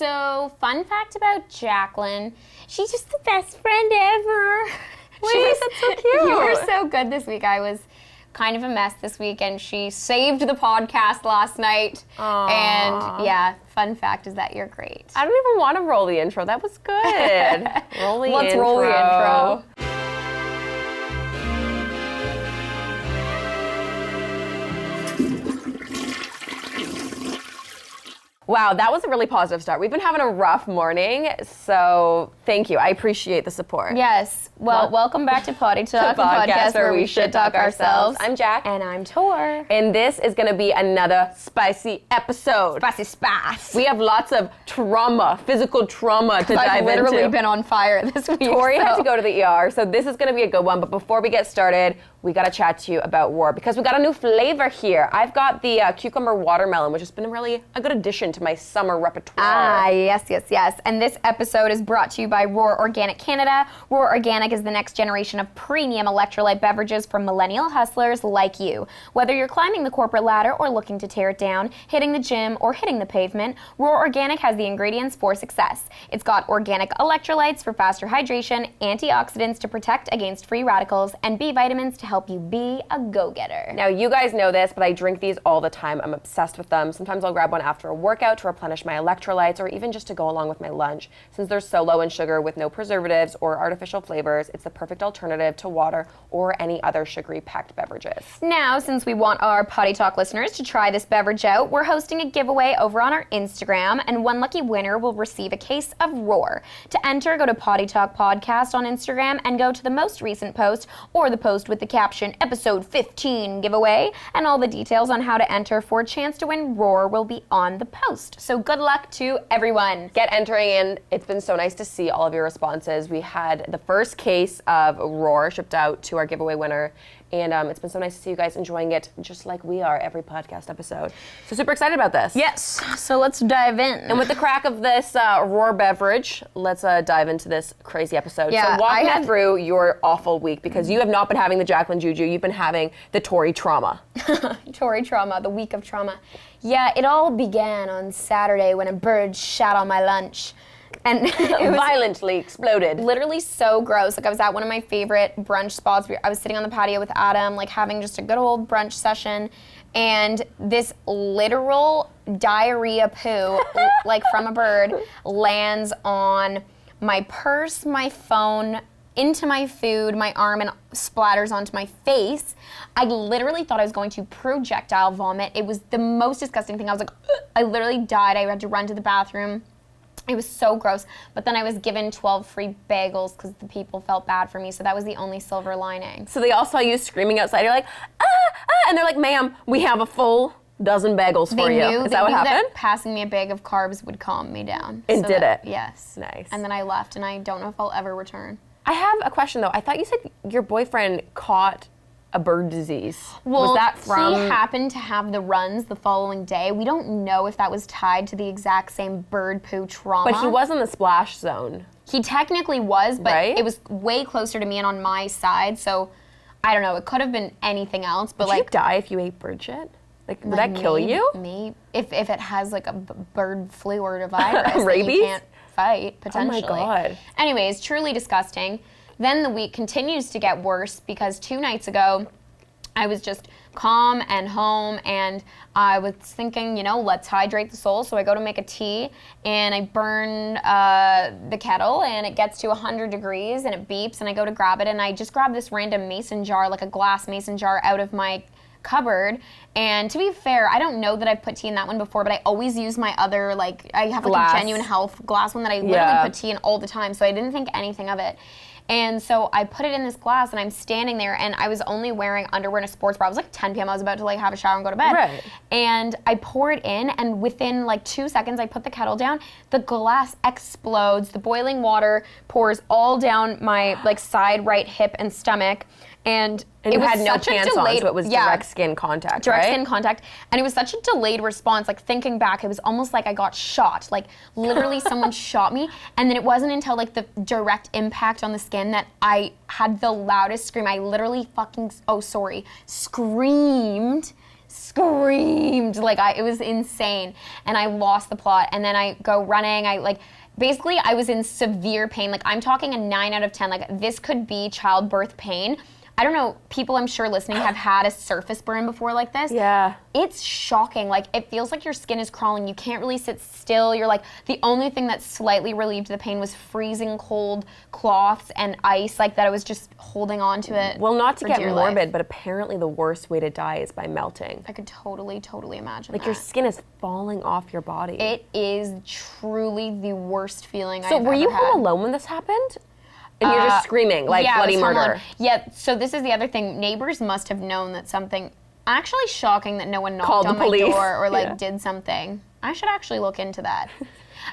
So, fun fact about Jaclyn, she's just the best friend ever. Wait, that's so cute. You were so good this week. I was kind of a mess this week, and she saved the podcast last night. Aww. And yeah, fun fact is that you're great. I don't even want to roll the intro. That was good. Let's roll the intro. Wow, that was a really positive start. We've been having a rough morning, so thank you. I appreciate the support. Yes. Well, welcome back to Poddy Talk, the podcast where we shit talk ourselves. I'm Jac. And I'm Tor. And this is going to be another spicy episode. Spicy spice. We have lots of trauma, physical trauma to dive I've into. literally been on fire this week. Torri had to go to the ER, so this is going to be a good one. But before we get started, we got to chat to you about Youre because we got a new flavor here. I've got the cucumber watermelon, which has been really a good addition to my summer repertoire. Ah, yes. And this episode is brought to you by Youre Organic Canada. Youre Organic is the next generation of premium electrolyte beverages for millennial hustlers like you. Whether you're climbing the corporate ladder or looking to tear it down, hitting the gym or hitting the pavement, Youre Organic has the ingredients for success. It's got organic electrolytes for faster hydration, antioxidants to protect against free radicals, and B vitamins to help you be a go-getter. Now, you guys know this, but I drink these all the time. I'm obsessed with them. Sometimes I'll grab one after a workout to replenish my electrolytes or even just to go along with my lunch. Since they're so low in sugar with no preservatives or artificial flavors, it's the perfect alternative to water or any other sugary packed beverages. Now, since we want our Poddy Talk listeners to try this beverage out, we're hosting a giveaway over on our Instagram, and one lucky winner will receive a case of Youre. To enter, go to Poddy Talk Podcast on Instagram and go to the most recent post or the post with the caption Episode 15 giveaway, and all the details on how to enter for a chance to win Youre will be on the post. So good luck to everyone. Get entering in. It's been so nice to see all of your responses. We had the first case of Youre shipped out to our giveaway winner, and it's been so nice to see you guys enjoying it just like we are every podcast episode. So super excited about this. Yes, so let's dive in. And with the crack of this Youre beverage, let's dive into this crazy episode. Yeah, so walk me through your awful week, because you have not been having the Jaclyn juju, you've been having the Torri trauma. Torri trauma, the week of trauma. Yeah, it all began on Saturday when a bird shat on my lunch. And it was violently exploded. Literally so gross. Like, I was at one of my favorite brunch spots. I was sitting on the patio with Adam, like having just a good old brunch session, and this literal diarrhea poo, like from a bird, lands on my purse, my phone, into my food, my arm, and splatters onto my face. I literally thought I was going to projectile vomit. It was the most disgusting thing. I was like, ugh. I literally died. I had to run to the bathroom. It was so gross. But then I was given 12 free bagels because the people felt bad for me. So that was the only silver lining. So they all saw you screaming outside. You're like, and they're like, ma'am, we have a full dozen bagels for you. Is that what happened? That passing me a bag of carbs would calm me down. And did it? Yes. Nice. And then I left, and I don't know if I'll ever return. I have a question, though. I thought you said your boyfriend caught a bird disease. Well, was that from... he happened to have the runs the following day. We don't know if that was tied to the exact same bird poo trauma. But he was in the splash zone. He technically was, but right? It was way closer to me and on my side, so I don't know. It could have been anything else, but would you die if you ate bird shit? Like, would that kill you? Maybe. If it has, like, a bird flu or a virus rabies? That you can't fight, potentially. Oh, my God. Anyways, truly disgusting. Then the week continues to get worse because 2 nights ago, I was just calm and home, and I was thinking, let's hydrate the soul. So I go to make a tea, and I burn the kettle, and it gets to 100 degrees, and it beeps, and I go to grab it, and I just grab this random mason jar, like a glass mason jar, out of my cupboard. And to be fair, I don't know that I've put tea in that one before, but I always use my other, I have like a Genuine Health glass one that I literally put tea in all the time, so I didn't think anything of it. And so I put it in this glass, and I'm standing there, and I was only wearing underwear and a sports bra. It was like 10 p.m. I was about to have a shower and go to bed. Right. And I pour it in, and within 2 seconds, I put the kettle down. The glass explodes. The boiling water pours all down my side right hip and stomach. And it was had no such pants a delayed, on, so it was direct skin contact, direct right? skin contact. And it was such a delayed response. Thinking back, it was almost like I got shot. Literally someone shot me. And then it wasn't until the direct impact on the skin that I had the loudest scream. I literally screamed screamed. Like, it was insane. And I lost the plot. And then I go running. Basically, I was in severe pain. Like, I'm talking a 9 out of 10. Like, this could be childbirth pain. I don't know, people I'm sure listening have had a surface burn before like this. Yeah. It's shocking. Like, it feels like your skin is crawling. You can't really sit still. You're like, the only thing that slightly relieved the pain was freezing cold cloths and ice, like that I was just holding on to it. Well, not to get morbid, life. but apparently the worst way to die is by melting. I could totally imagine Like, your skin is falling off your body. It is truly the worst feeling I've So ever were you had. home alone when this happened? And you're just screaming, like, yeah, bloody I was home murder. alone. Yeah, so this is the other thing. Neighbors must have known that something, actually shocking that no one knocked Called on the my police. door or like Yeah. did something. I should actually look into that.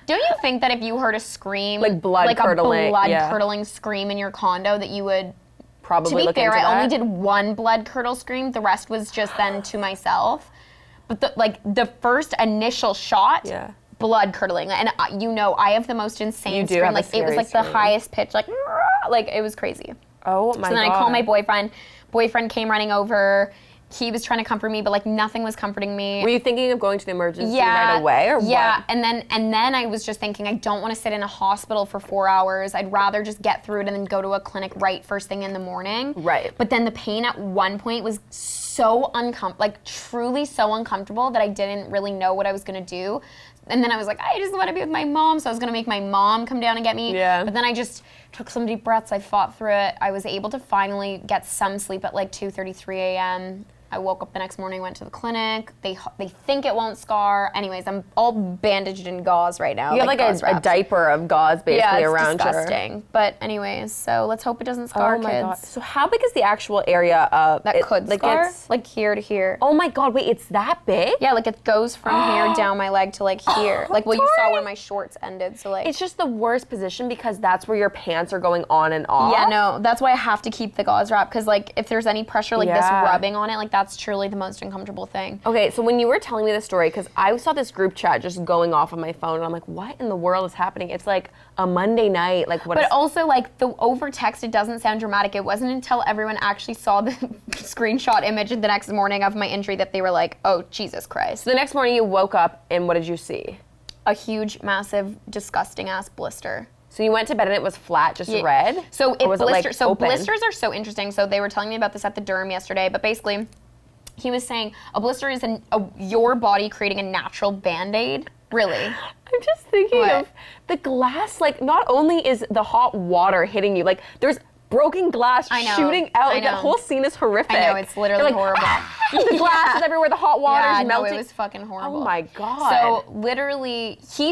Don't you think that if you heard a scream, Like blood curdling, a blood yeah. curdling scream in your condo, that you would? Probably To be look fair, into I only that. did one blood curdle scream. The rest was just then to myself. But the first initial shot. Yeah. Blood curdling, and I have the most insane You do scream. have a Like, it was scary like the scream. highest pitch, like it was crazy. Oh my god. So then I called my boyfriend. Boyfriend came running over. He was trying to comfort me, but like nothing was comforting me. Were you thinking of going to the emergency right away, or what? Yeah, and then I was just thinking, I don't want to sit in a hospital for 4 hours. I'd rather just get through it and then go to a clinic right first thing in the morning. Right. But then the pain at one point was so truly so uncomfortable that I didn't really know what I was gonna do. And then I was like, I just want to be with my mom, so I was gonna make my mom come down and get me. Yeah. But then I just took some deep breaths. I fought through it. I was able to finally get some sleep at like 2:33 a.m. I woke up the next morning, went to the clinic. They think it won't scar. Anyways, I'm all bandaged in gauze right now. You have like gauze a wraps. diaper of gauze basically around disgusting. you. But anyways, so let's hope it doesn't scar, Oh my kids. god. So how big is the actual area of That could scar? It's, Like here to here. oh my god, wait, it's that big? Yeah, like it goes from here down my leg to like here. Like what you saw Torri. where my shorts ended. So like. It's just the worst position because that's where your pants are going on and off. Yeah, no, that's why I have to keep the gauze wrap, because like if there's any pressure like this Yeah. rubbing on it, like that's truly the most uncomfortable thing. Okay, so when you were telling me the story, because I saw this group chat just going off on my phone, and I'm like, what in the world is happening? It's like a Monday night, like what But is... also, like, the over text, it doesn't sound dramatic. It wasn't until everyone actually saw the screenshot image the next morning of my injury that they were like, oh, Jesus Christ. So the next morning you woke up, and what did you see? A huge, massive, disgusting-ass blister. So you went to bed and it was flat, just Yeah. red? So Or was it, like, open? blisters are so interesting. So they were telling me about this at the derm yesterday, but basically, he was saying a blister is your body creating a natural Band-Aid. Really? I'm just thinking What? of the glass, like, not only is the hot water hitting you, like, there's broken glass I know. shooting out. I Like, that know. whole scene is horrific. I know, it's literally You're like, horrible. the glass is everywhere, the hot water's Yeah, melting. no, it was fucking horrible. Oh my god. So literally, he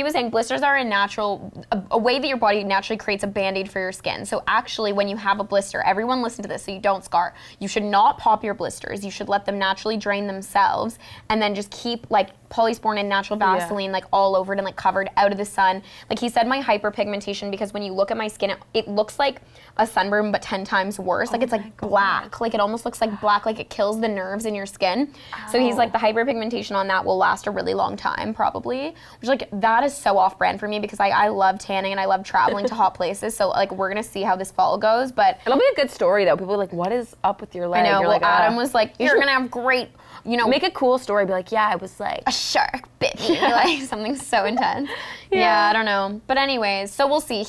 was saying blisters are a way that your body naturally creates a Band-Aid for your skin. So actually, when you have a blister, everyone listen to this so you don't scar. You should not pop your blisters. You should let them naturally drain themselves, and then just keep like polysporin and natural Vaseline like all over it and like covered out of the sun. Like he said, my hyperpigmentation, because when you look at my skin, it looks like a sunburn but 10 times worse. Like it's like black. Like it almost looks like black. Like it kills the nerves in your skin. So he's like, the hyperpigmentation on that will last a really long time, probably. Which like that is so off-brand for me because I love tanning and I love traveling to hot places. So like we're gonna see how this fall goes. But it'll be a good story though. People are like, what is up with your leg? I know. You're Well, like, Adam was like, you you're should gonna have great, make a cool story. Be like, yeah, I was like a shark bit me, like something so intense. Yeah, I don't know. But anyways, so we'll see.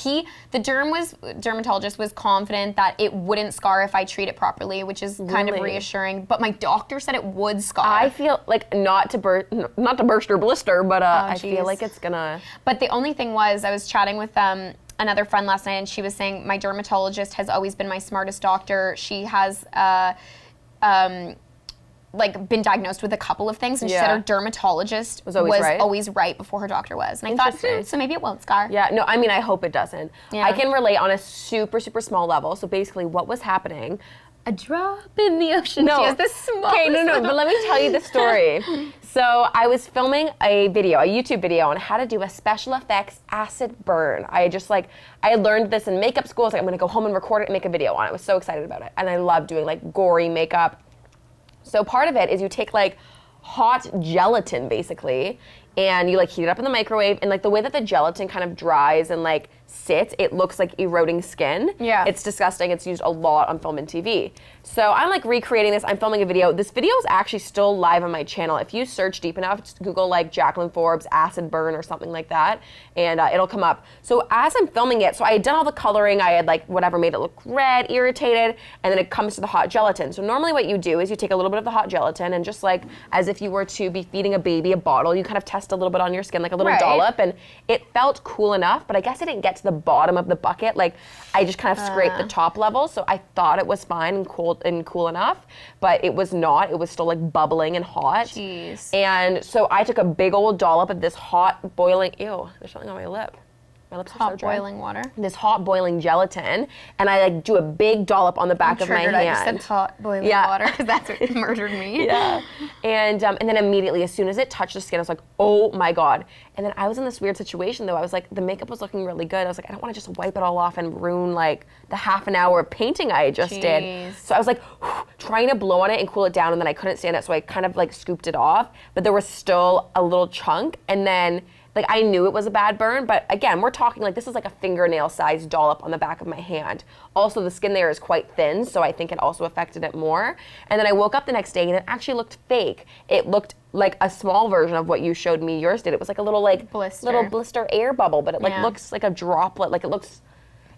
The dermatologist was confident that it wouldn't scar if I treat it properly, which is kind of Really? reassuring. But my doctor said it would scar. I feel like not to burst your blister, but I feel geez. like it's gonna. But the only thing was, I was chatting with another friend last night, and she was saying my dermatologist has always been my smartest doctor. She has like been diagnosed with a couple of things, and she said her dermatologist was always right before her doctor was. And I thought, so maybe it won't scar. Yeah, no, I mean, I hope it doesn't. Yeah. I can relate on a super, super small level. So basically, what was happening? A drop in the ocean. No. She has the smallest. Okay, no, but let me tell you the story. So I was filming a YouTube video on how to do a special effects acid burn. I learned this in makeup school. I was like, I'm gonna go home and record it and make a video on it. I was so excited about it. And I love doing like gory makeup. So part of it is you take like hot gelatin basically, and you like heat it up in the microwave, and like the way that the gelatin kind of dries and like sits, it looks like eroding skin. Yeah. It's disgusting. It's used a lot on film and TV. So I'm like recreating this. I'm filming a video. This video is actually still live on my channel. If you search deep enough, just Google like Jaclyn Forbes acid burn or something like that, and it'll come up. So as I'm filming it, so I had done all the coloring. I had like whatever made it look red, irritated, and then it comes to the hot gelatin. So normally what you do is you take a little bit of the hot gelatin and just like as if you were to be feeding a baby a bottle, you kind of test a little bit on your skin, like a little dollop, and it felt cool enough, but I guess I didn't get to the bottom of the bucket. Like I just kind of scraped the top level, so I thought it was fine and cool enough, but it was not. It was still like bubbling and hot. Jeez. And so I took a big old dollop of this hot boiling, ew, there's something on my lip. My lips are so Hot dry. boiling water. This hot boiling gelatin, and I like do a big dollop on the back of my hand. I just said hot boiling water because that's what murdered me. Yeah. And then immediately, as soon as it touched the skin, I was like, oh my God. And then I was in this weird situation though. I was like, the makeup was looking really good. I was like, I don't want to just wipe it all off and ruin like the half an hour of painting I just did. So I was like, trying to blow on it and cool it down, and then I couldn't stand it, so I kind of like scooped it off. But there was still a little chunk, and then like I knew it was a bad burn, but again, we're talking like this is like a fingernail sized dollop on the back of my hand. Also, the skin there is quite thin, so I think it also affected it more. And then I woke up the next day and it actually looked fake. It looked like a small version of what you showed me yours did. It was like a little like blister air bubble, but it like looks like a droplet. Like it looks,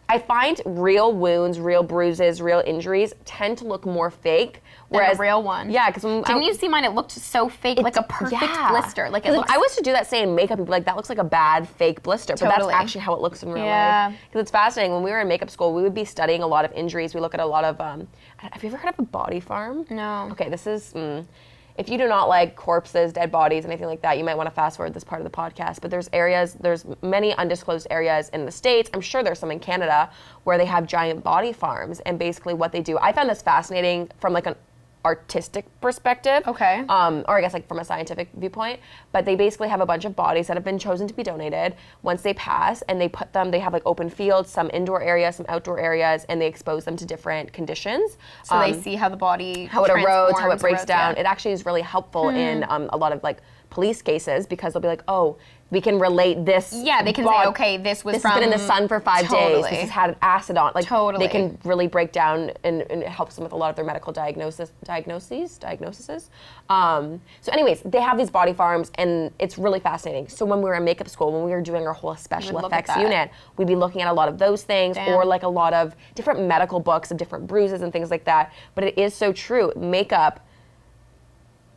I find real wounds, real bruises, real injuries tend to look more fake. Whereas a real one. Yeah, because didn't you see mine? It looked so fake, like a perfect blister. Like it looks, if I was to do that, say in makeup, people like that looks like a bad fake blister, but that's actually how it looks in real life. Because it's fascinating. When we were in makeup school, we would be studying a lot of injuries. We look at a lot of. Have you ever heard of a body farm? No. Okay, this is. If you do not like corpses, dead bodies, anything like that, you might want to fast forward this part of the podcast. But there's many undisclosed areas in the States, I'm sure there's some in Canada, where they have giant body farms. And basically what they do, I found this fascinating from like an artistic perspective. Okay. Or I guess like from a scientific viewpoint. But they basically have a bunch of bodies that have been chosen to be donated. Once they pass and they put them, they have like open fields, some indoor areas, some outdoor areas, and they expose them to different conditions. So they see how the body how it erodes, how it breaks down. Yeah. It actually is really helpful in a lot of like police cases, because they'll be like, oh, we can relate this. Yeah, they can say, okay, this has been in the sun for 5 days. This has had acid on. Like, they can really break down, and it helps them with a lot of their medical diagnoses. So anyways, they have these body farms, and it's really fascinating. So when we were in makeup school, when we were doing our whole special effects unit, we'd be looking at a lot of those things, or like a lot of different medical books of different bruises and things like that. But it is so true. Makeup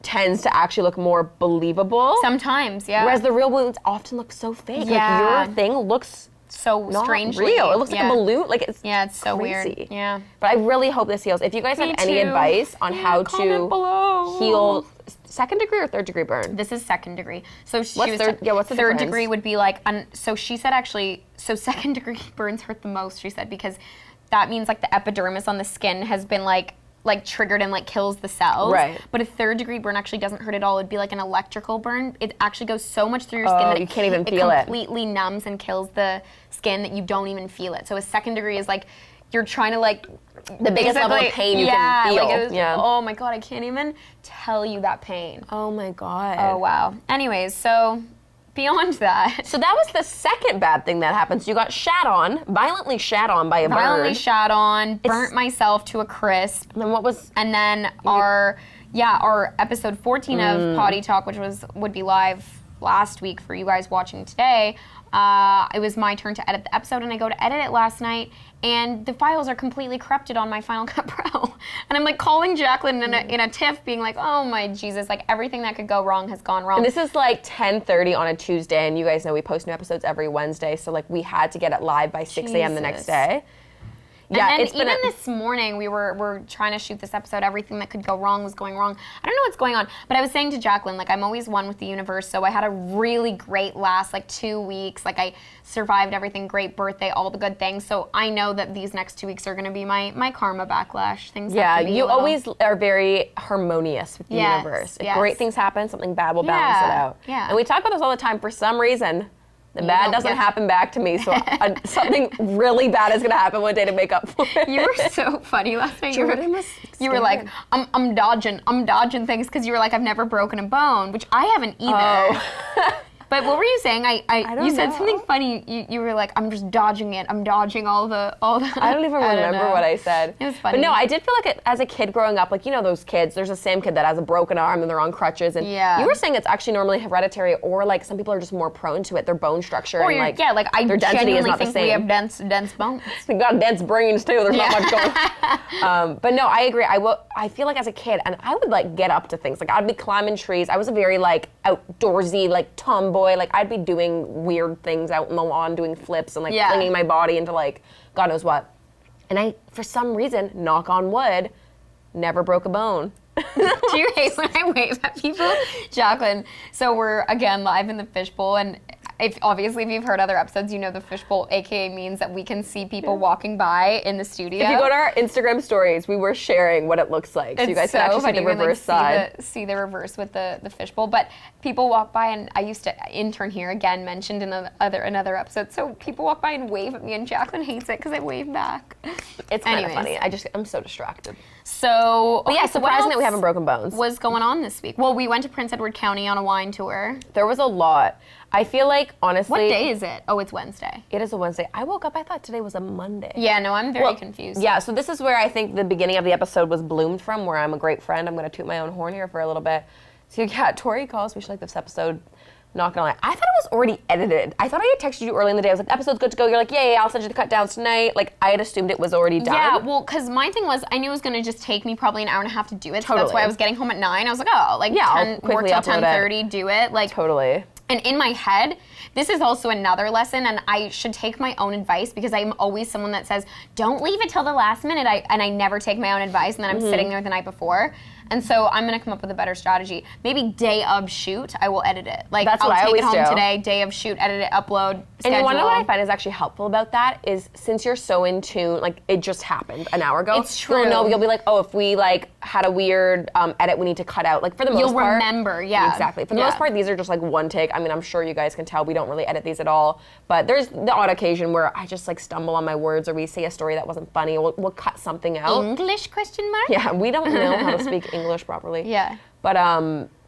tends to actually look more believable. Sometimes, yeah. Whereas the real wounds often look so fake. Yeah. Like your thing looks so not strangely real. It looks like a balloon. Like it's so crazy. Weird. Yeah. But I really hope this heals. If you guys have any advice on how to heal second degree or third degree burn? This is second degree. So what's the third difference? Degree would be like so she said actually second degree burns hurt the most, she said, because that means like the epidermis on the skin has been like triggered and like kills the cells. Right. But a third degree burn actually doesn't hurt at all. It'd be like an electrical burn. It actually goes so much through your skin that you can't even feel it. It completely numbs and kills the skin that you don't even feel it. So a second degree is like you're trying to like the biggest level of pain you can feel. Like oh my God, I can't even tell you that pain. Oh my God. Oh wow. Anyways, so beyond that. So that was the second bad thing that happened. So you got violently shat on by a bird. Violently shat on, burnt myself to a crisp. And then what was? And then our episode 14 of Poddy Talk, which would be live last week for you guys watching today. It was my turn to edit the episode, and I go to edit it last night, and the files are completely corrupted on my Final Cut Pro. And I'm like calling Jaclyn in a tiff, being like, oh my Jesus, like everything that could go wrong has gone wrong. And this is like 10:30 on a Tuesday, and you guys know we post new episodes every Wednesday, so like we had to get it live by 6 a.m. the next day. Yeah, and then even this morning, we're trying to shoot this episode. Everything that could go wrong was going wrong. I don't know what's going on, but I was saying to Jaclyn, like, I'm always one with the universe, so I had a really great last, 2 weeks. Like, I survived everything, great birthday, all the good things. So I know that these next 2 weeks are going to be my karma backlash. Things have to be always are very harmonious with the universe. If great things happen, something bad will balance it out. Yeah. And we talk about this all the time. For some reason, the bad doesn't happen back to me, so something really bad is going to happen one day to make up for it. You were so funny last night. You were like, I'm dodging things, because you were like, I've never broken a bone, which I haven't either. Oh. But what were you saying? You said know. something funny. You were like, I'm just dodging it. I'm dodging all the. I don't even remember what I said. It was funny. But no, I did feel like as a kid growing up, like, you know those kids, there's the same kid that has a broken arm and they're on crutches. And Yeah. you were saying it's actually normally hereditary, or like some people are just more prone to it, their bone structure. Or and like, I their density is genuinely not the think same. we have dense bones. We got dense brains too. There's not much going. But no, I agree. I feel like as a kid, and I would like get up to things. Like I'd be climbing trees. I was a very like outdoorsy, like tomboy. Like I'd be doing weird things out in the lawn, doing flips and like flinging my body into like God knows what. And I, for some reason, knock on wood, never broke a bone. Do you hate when I wave at people? Jaclyn, so we're again live in the fishbowl, and if you've heard other episodes, you know the fishbowl AKA means that we can see people walking by in the studio. If you go to our Instagram stories, we were sharing what it looks like. So you guys can actually see the reverse side. See the reverse with the fishbowl. But people walk by, and I used to intern here, again, mentioned in another episode. So people walk by and wave at me, and Jaclyn hates it because I wave back. It's kind of funny. I'm so distracted. So, but yeah, surprising that we haven't broken bones. What's going on this week? Well, we went to Prince Edward County on a wine tour. There was a lot. I feel like, honestly... What day is it? Oh, it's Wednesday. It is a Wednesday. I woke up, I thought today was a Monday. Yeah, no, I'm very confused. Yeah, so this is where I think the beginning of the episode was bloomed from, where I'm a great friend. I'm going to toot my own horn here for a little bit. So yeah, Torri calls. We should like this episode. Not gonna lie. I thought it was already edited. I thought I had texted you early in the day. I was like, the episode's good to go. You're like, yeah, I'll send you the cut downs tonight. Like, I had assumed it was already done. Yeah, well, because my thing was, I knew it was gonna just take me probably an hour and a half to do it. So Totally. that's why I was getting home at 9. I was like, oh, like, I'll work quickly till upload 10:30, do it. Like, Totally. And in my head, this is also another lesson, and I should take my own advice because I'm always someone that says, don't leave it till the last minute, and I never take my own advice, and then I'm sitting there the night before. And so I'm gonna come up with a better strategy. Maybe day of shoot, I will edit it. Like, That's what I I'll take always it home do. today, day of shoot, edit it, upload, schedule. And you wanna know what I find is actually helpful about that is since you're so in tune, like it just happened an hour ago. It's true. You'll be like, oh, if we like had a weird edit we need to cut out. Like for the most You'll part. remember, yeah. Exactly. For the most part, these are just like one take. I mean, I'm sure you guys can tell we don't really edit these at all. But there's the odd occasion where I just like stumble on my words or we say a story that wasn't funny. We'll cut something out. English question mark? Yeah, we don't know how to speak English properly. Yeah. But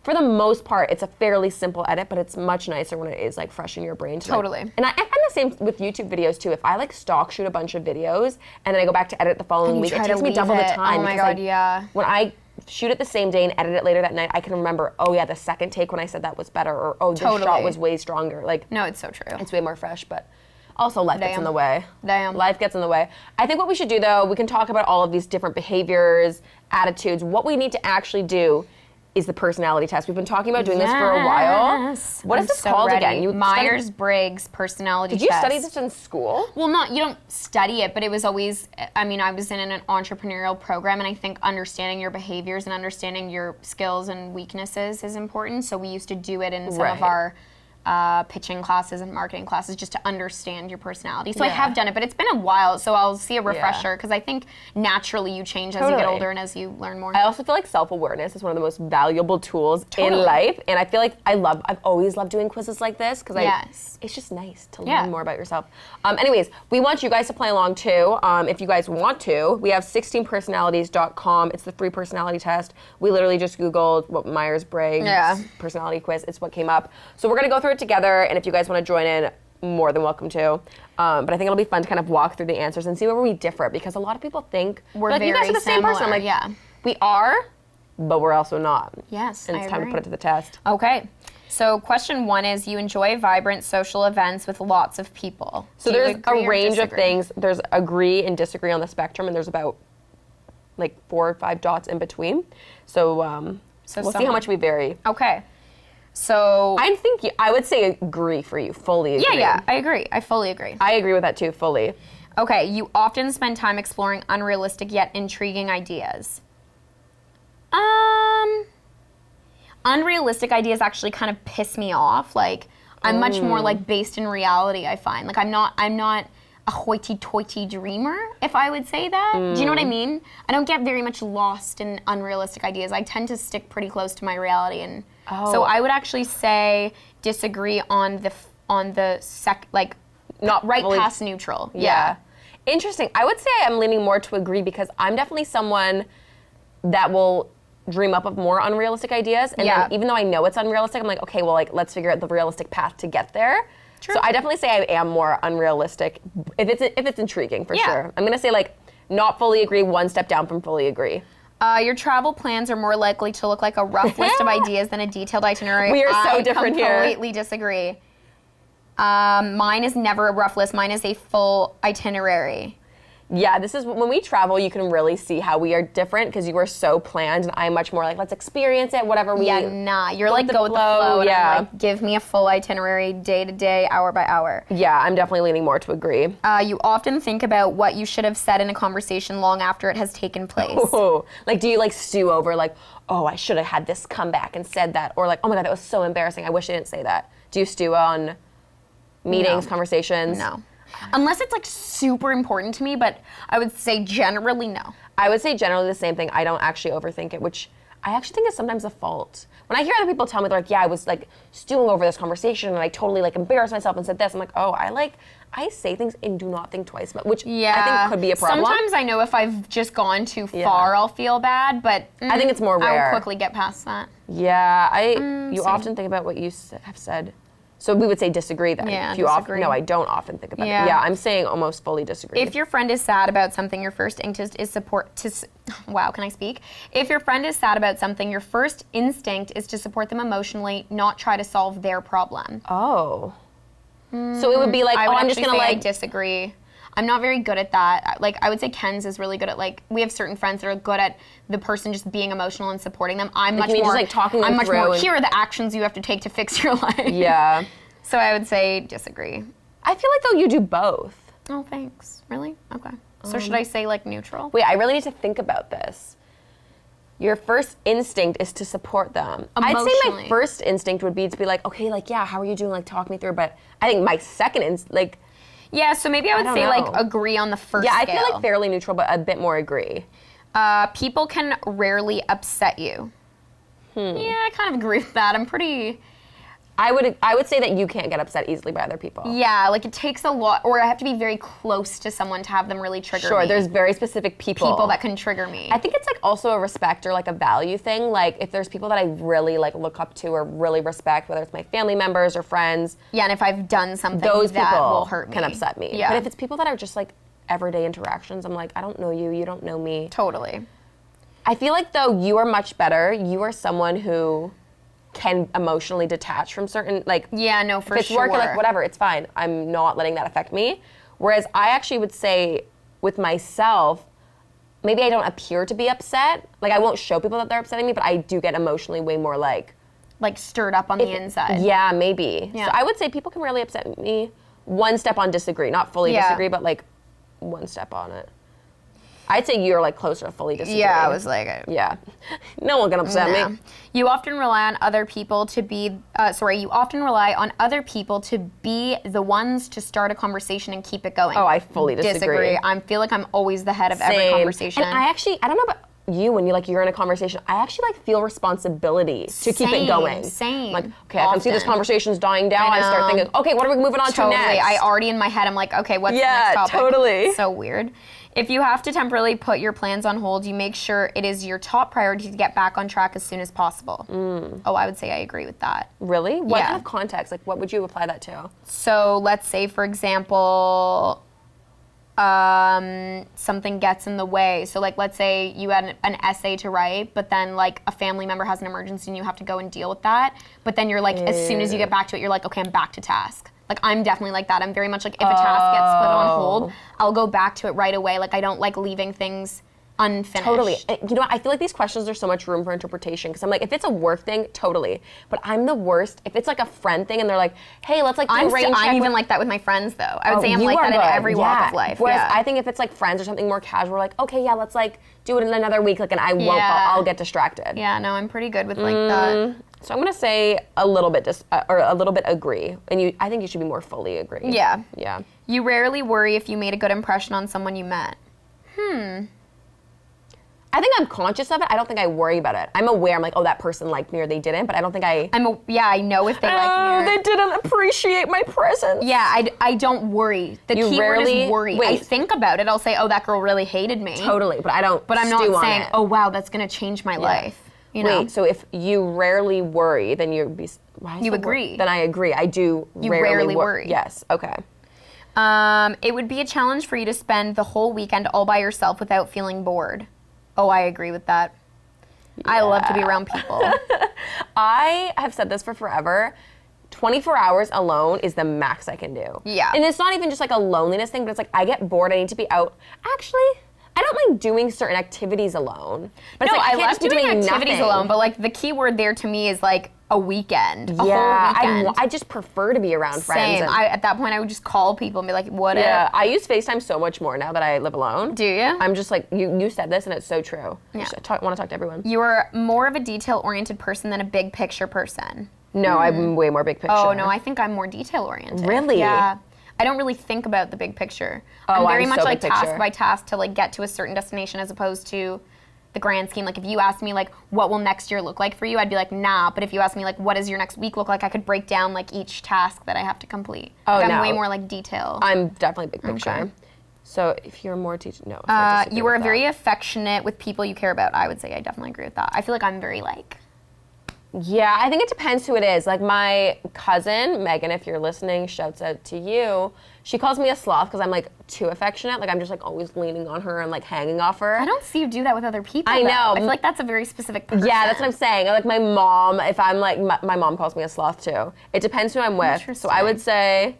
for the most part, it's a fairly simple edit, but it's much nicer when it is like fresh in your brain. Totally. And I find the same with YouTube videos too. If I like stock shoot a bunch of videos and then I go back to edit the following week, it takes me double the time. Oh my because, God, like, yeah. When I shoot it the same day and edit it later that night, I can remember, oh yeah, the second take when I said that was better, or oh, this shot was way stronger. Like, no, it's so true. it's way more fresh, but also life gets in the way. Damn. Life gets in the way. I think what we should do though, we can talk about all of these different behaviors, attitudes. What we need to actually do is the personality test. We've been talking about doing this for a while. What is this called again? Myers-Briggs personality test. Did you study this in school? Well, you don't study it, but it was always, I mean, I was in an entrepreneurial program, and I think understanding your behaviors and understanding your skills and weaknesses is important. So we used to do it in some of our pitching classes and marketing classes just to understand your personality. So I have done it, but it's been a while, so I'll see a refresher because I think naturally you change as you get older and as you learn more. I also feel like self-awareness is one of the most valuable tools in life, and I feel like I've always loved doing quizzes like this because it's just nice to learn more about yourself. Anyways, we want you guys to play along too. If you guys want to, we have 16personalities.com. It's the free personality test. We literally just Googled what Myers-Briggs personality quiz. It's what came up. So we're gonna go through it together, and if you guys want to join in, more than welcome to. But I think it'll be fun to kind of walk through the answers and see where we differ, because a lot of people think we're like, you guys are the same person. I'm like, yeah, we are, but we're also not. Yes, and it's time to put it to the test. Okay. So question 1 is, you enjoy vibrant social events with lots of people. So there's a range of things. There's agree and disagree on the spectrum, and there's about like 4 or 5 dots in between. So we'll see how much we vary. Okay. So I would say agree for you, fully agree. Yeah, I agree. I fully agree. I agree with that too, fully. Okay, you often spend time exploring unrealistic yet intriguing ideas. Unrealistic ideas actually kind of piss me off. Like, I'm much more like based in reality, I find. Like, I'm not a hoity-toity dreamer, if I would say that. Do you know what I mean? I don't get very much lost in unrealistic ideas. I tend to stick pretty close to my reality, and so I would actually say disagree on the not right fully, past neutral. Yeah. Interesting. I would say I'm leaning more to agree, because I'm definitely someone that will dream up of more unrealistic ideas. And then even though I know it's unrealistic, I'm like, okay, well, like, let's figure out the realistic path to get there. True. So I definitely say I am more unrealistic if it's intriguing, for sure. I'm going to say, like, not fully agree, one step down from fully agree. Your travel plans are more likely to look like a rough list of ideas than a detailed itinerary. We are so different here. I completely disagree. Mine is never a rough list. Mine is a full itinerary. Yeah, this is when we travel, you can really see how we are different because you are so planned, and I'm much more like, let's experience it, whatever we. Yeah, nah, you're like go with the flow. Yeah, and I'm like, give me a full itinerary, day to day, hour by hour. Yeah, I'm definitely leaning more to agree. You often think about what you should have said in a conversation long after it has taken place. Oh, like, do you like stew over like, oh, I should have had this comeback and said that, or like, oh my god, that was so embarrassing. I wish I didn't say that. Do you stew on meetings, conversations? No. Unless it's like super important to me, but I would say generally no. I would say generally the same thing. I don't actually overthink it, which I actually think is sometimes a fault. When I hear other people tell me, they're like, yeah, I was like stewing over this conversation and I totally like embarrassed myself and said this. I'm like, oh, I say things and do not think twice about, which I think could be a problem. Sometimes I know if I've just gone too far, I'll feel bad, but I think it's more rare. I'll quickly get past that. Yeah, you often think about what you have said. So we would say disagree then. Yeah, disagree. No, I don't often think about it. Yeah, I'm saying almost fully disagree. If your friend is sad about something, your first instinct is wow, can I speak? If your friend is sad about something, your first instinct is to support them emotionally, not try to solve their problem. Oh. So it would be like, I'm just gonna I disagree. I'm not very good at that. Like, I would say Ken's is really good at, like, we have certain friends that are good at the person just being emotional and supporting them. I'm much more, just, like, talking them through here are the actions you have to take to fix your life. Yeah. So I would say disagree. I feel like, though, you do both. Oh, thanks. Really? Okay. So should I say, like, neutral? Wait, I really need to think about this. Your first instinct is to support them. Emotionally. I'd say my first instinct would be to be like, okay, like, yeah, how are you doing? Like, talk me through. But I think my second instinct, like... Yeah, so maybe I would say, like, agree on the first scale. Yeah, I feel like fairly neutral, but a bit more agree. People can rarely upset you. Yeah, I kind of agree with that. I'm pretty... I would say that you can't get upset easily by other people. Yeah, like it takes a lot, or I have to be very close to someone to have them really trigger me. Sure, there's very specific people that can trigger me. I think it's like also a respect or like a value thing. Like if there's people that I really like look up to or really respect, whether it's my family members or friends. Yeah, and if I've done something those that people will hurt me. Can upset me. Yeah. But if it's people that are just like everyday interactions, I'm like, I don't know you, you don't know me. Totally. I feel like though you are much better. You are someone who can emotionally detach from certain, like... Yeah, no, for sure. If it's work or like whatever, it's fine. I'm not letting that affect me. Whereas I actually would say with myself, maybe I don't appear to be upset. Like I won't show people that they're upsetting me, but I do get emotionally way more like stirred up on the inside. Yeah, maybe. Yeah. So I would say people can really upset me. One step on disagree. Not fully disagree, but like one step on it. I'd say you're like closer to fully disagree. Yeah, I was like... Yeah. No one can upset me. You often rely on other people to be... you often rely on other people to be the ones to start a conversation and keep it going. Oh, I fully disagree. I feel like I'm always the head of every conversation. And I don't know about you, when you're in a conversation, I actually like feel responsibility to keep it going. Same. Like, okay, I can see this conversation's dying down. I start thinking, okay, what are we moving on to next? I already in my head, I'm like, okay, what's the next topic? Yeah, totally. So weird. If you have to temporarily put your plans on hold, you make sure it is your top priority to get back on track as soon as possible. Oh, I would say I agree with that. Really? What kind of context? Like, what would you apply that to? So let's say, for example, something gets in the way. So like, let's say you had an essay to write, but then like a family member has an emergency and you have to go and deal with that. But then you're like, as soon as you get back to it, you're like, okay, I'm back to task. Like, I'm definitely like that. I'm very much like, if a task gets put on hold, I'll go back to it right away. Like, I don't like leaving things unfinished. Totally. You know what? I feel like these questions are so much room for interpretation because I'm like, if it's a work thing, totally. But I'm the worst. If it's like a friend thing and they're like, hey, let's like do a rain check. I'm even like that with my friends though. I would say I'm like that in every walk of life. Whereas I think if it's like friends or something more casual, like, okay, yeah, let's like do it in another week, like, and I won't, I'll get distracted. Yeah, no, I'm pretty good with like that. So I'm gonna say a little bit agree, and I think you should be more fully agree. Yeah. Yeah. You rarely worry if you made a good impression on someone you met. I think I'm conscious of it. I don't think I worry about it. I'm aware. I'm like, oh, that person liked me or they didn't, but I don't think I... I know if they like me. They didn't appreciate my presence. Yeah, I don't worry. The key word is worry. Wait. I think about it. I'll say, oh, that girl really hated me. Totally, but I don't. But I'm not saying, oh, wow, that's going to change my life. You know? Wait, so if you rarely worry, then you'd be... You agree. Then I agree. I do rarely worry. Yes, okay. It would be a challenge for you to spend the whole weekend all by yourself without feeling bored. Oh, I agree with that. Yeah. I love to be around people. I have said this for forever. 24 hours alone is the max I can do. Yeah. And it's not even just like a loneliness thing, but it's like I get bored. I need to be out. Actually, I don't mind doing certain activities alone. But no, it's like, I love doing activities nothing. alone, but like the key word there to me is like a weekend. A whole Yeah, weekend. I just prefer to be around friends. Same. At that point, I would just call people and be like, what Yeah, I use FaceTime so much more now that I live alone. Do you? I'm just like, you said this and it's so true. Yeah. I want to talk to everyone. You're more of a detail-oriented person than a big picture person. No, I'm way more big picture. Oh, no, I think I'm more detail-oriented. Really? Yeah. I don't really think about the big picture. Oh, I'm very I'm much so like big task picture. by task to like get to a certain destination as opposed to the grand scheme. Like if you asked me like what will next year look like for you, I'd be like nah. But if you asked me like what does your next week look like, I could break down like each task that I have to complete. Oh, like, no. I'm way more like detail. I'm definitely big picture. Okay. So if you're more teaching, no. I disagree You are with that. very affectionate with people you care about. I would say I definitely agree with that. I feel like I'm very like. Yeah, I think it depends who it is. Like my cousin, Megan, if you're listening, shouts out to you. She calls me a sloth because I'm like too affectionate. Like I'm just like always leaning on her and like hanging off her. I don't see you do that with other people. I though. know. I feel like that's a very specific person. Yeah, that's what I'm saying. Like my mom, if I'm like, my mom calls me a sloth too. It depends who I'm with. So I would say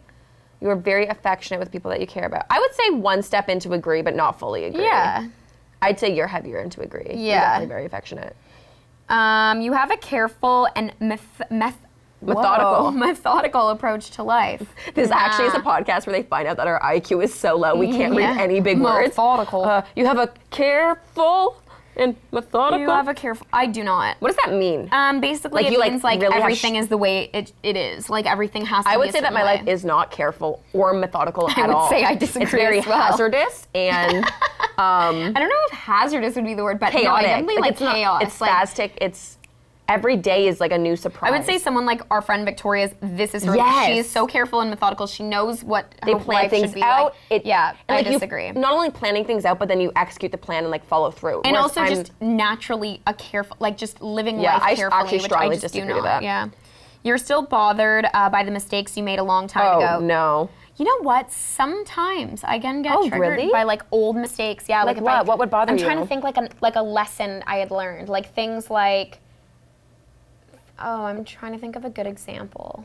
you are very affectionate with people that you care about. I would say one step into agree, but not fully agree. Yeah. I'd say you're heavier into agree. You're Yeah. definitely very affectionate. You have a careful and methodical approach to life. This actually is a podcast where they find out that our IQ is so low we can't read any big words. Methodical. You have a careful and methodical. You have a careful. I do not. What does that mean? Basically, Like it you, means like, like really have everything is the way it is. Like everything has to be I would a say that certain my way. life is not careful or methodical at all. I would say I disagree It's very as well. hazardous and I don't know if hazardous would be the word, but chaotic. no, I definitely like it's not- chaos. It's like, spastic. It's every day is like a new surprise. I would say someone like our friend Victoria's. This is her. Yes. She is so careful and methodical. She knows what they her plan life things should be out. like. Yeah, and, I like, you disagree. not only planning things out, but then you execute the plan and like follow through. And Whereas also just naturally a careful, like just living life I carefully, actually which I strongly just do disagree not. with that. Yeah, you're still bothered by the mistakes you made a long time ago. Oh no. You know what? Sometimes I can get Oh, triggered really? by like old mistakes. Yeah, Like if what? What would bother I'm you? trying to think like a lesson I had learned, like things like. Oh, I'm trying to think of a good example.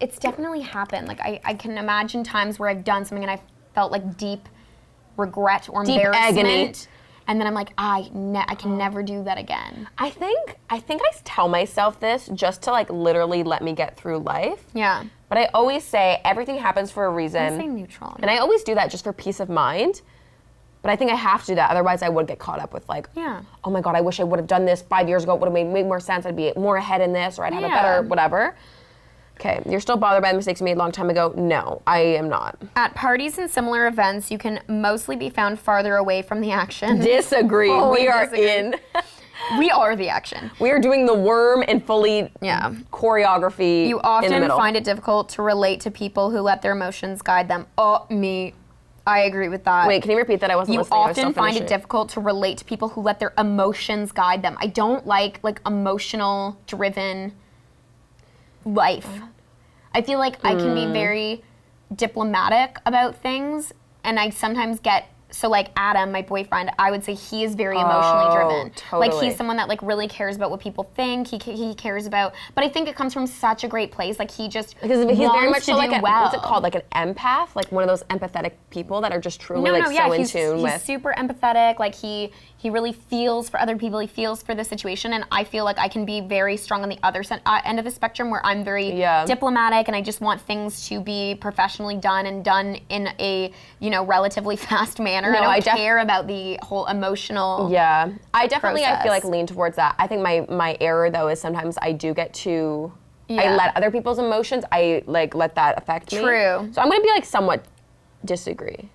It's definitely happened. Like I can imagine times where I've done something and I felt like deep regret or Deep embarrassment. agony. And then I'm like, I can never do that again. I think I tell myself this just to like literally let me get through life. Yeah. But I always say everything happens for a I reason. say neutral. And I always do that just for peace of mind. But I think I have to do that. Otherwise, I would get caught up with like, Yeah. oh my God, I wish I would have done this 5 years ago. It would have made more sense. I'd be more ahead in this, or I'd have a Yeah. better whatever. Okay, you're still bothered by the mistakes you made a long time ago? No, I am not. At parties and similar events, you can mostly be found farther away from the action. Disagree. Oh, we we are disagree. in. We are the action. We are doing the worm and fully choreography You in the often middle. find it difficult to relate to people who let their emotions guide them. Oh, me. I agree with that. Wait, can you repeat that? I wasn't You listening. I was often still find it finishing. difficult to relate to people who let their emotions guide them. I don't like emotional driven life. I feel like I can be very diplomatic about things, and I sometimes get so like Adam, my boyfriend, I would say he is very emotionally driven. Totally. Like he's someone that like really cares about what people think. He cares about, but I think it comes from such a great place. Like he just Because he's wants very much to so like do a, well. what's it called? Like an empath? Like one of those empathetic people that are just truly yeah, so in he's tune with. super empathetic. Like he really feels for other people. He feels for the situation, and I feel like I can be very strong on the other end of the spectrum, where I'm very diplomatic, and I just want things to be professionally done and done in a relatively fast manner. No, I don't care about the whole emotional. Yeah, I definitely I feel like process. lean towards that. I think my error though is sometimes I do get too. I Yeah. let other people's emotions. I like let that affect me. True. So I'm gonna be like somewhat disagree.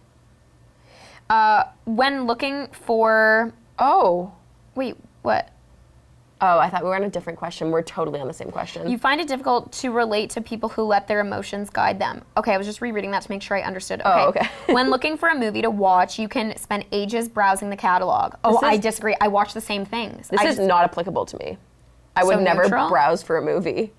When looking for Oh. wait, what? Oh, I thought we were on a different question. We're totally on the same question. You find it difficult to relate to people who let their emotions guide them. Okay, I was just rereading that to make sure I understood. Okay. Oh, okay. When looking for a movie to watch, you can spend ages browsing the catalog. I disagree. I watch the same things. This is not applicable to me. I would never browse for a movie.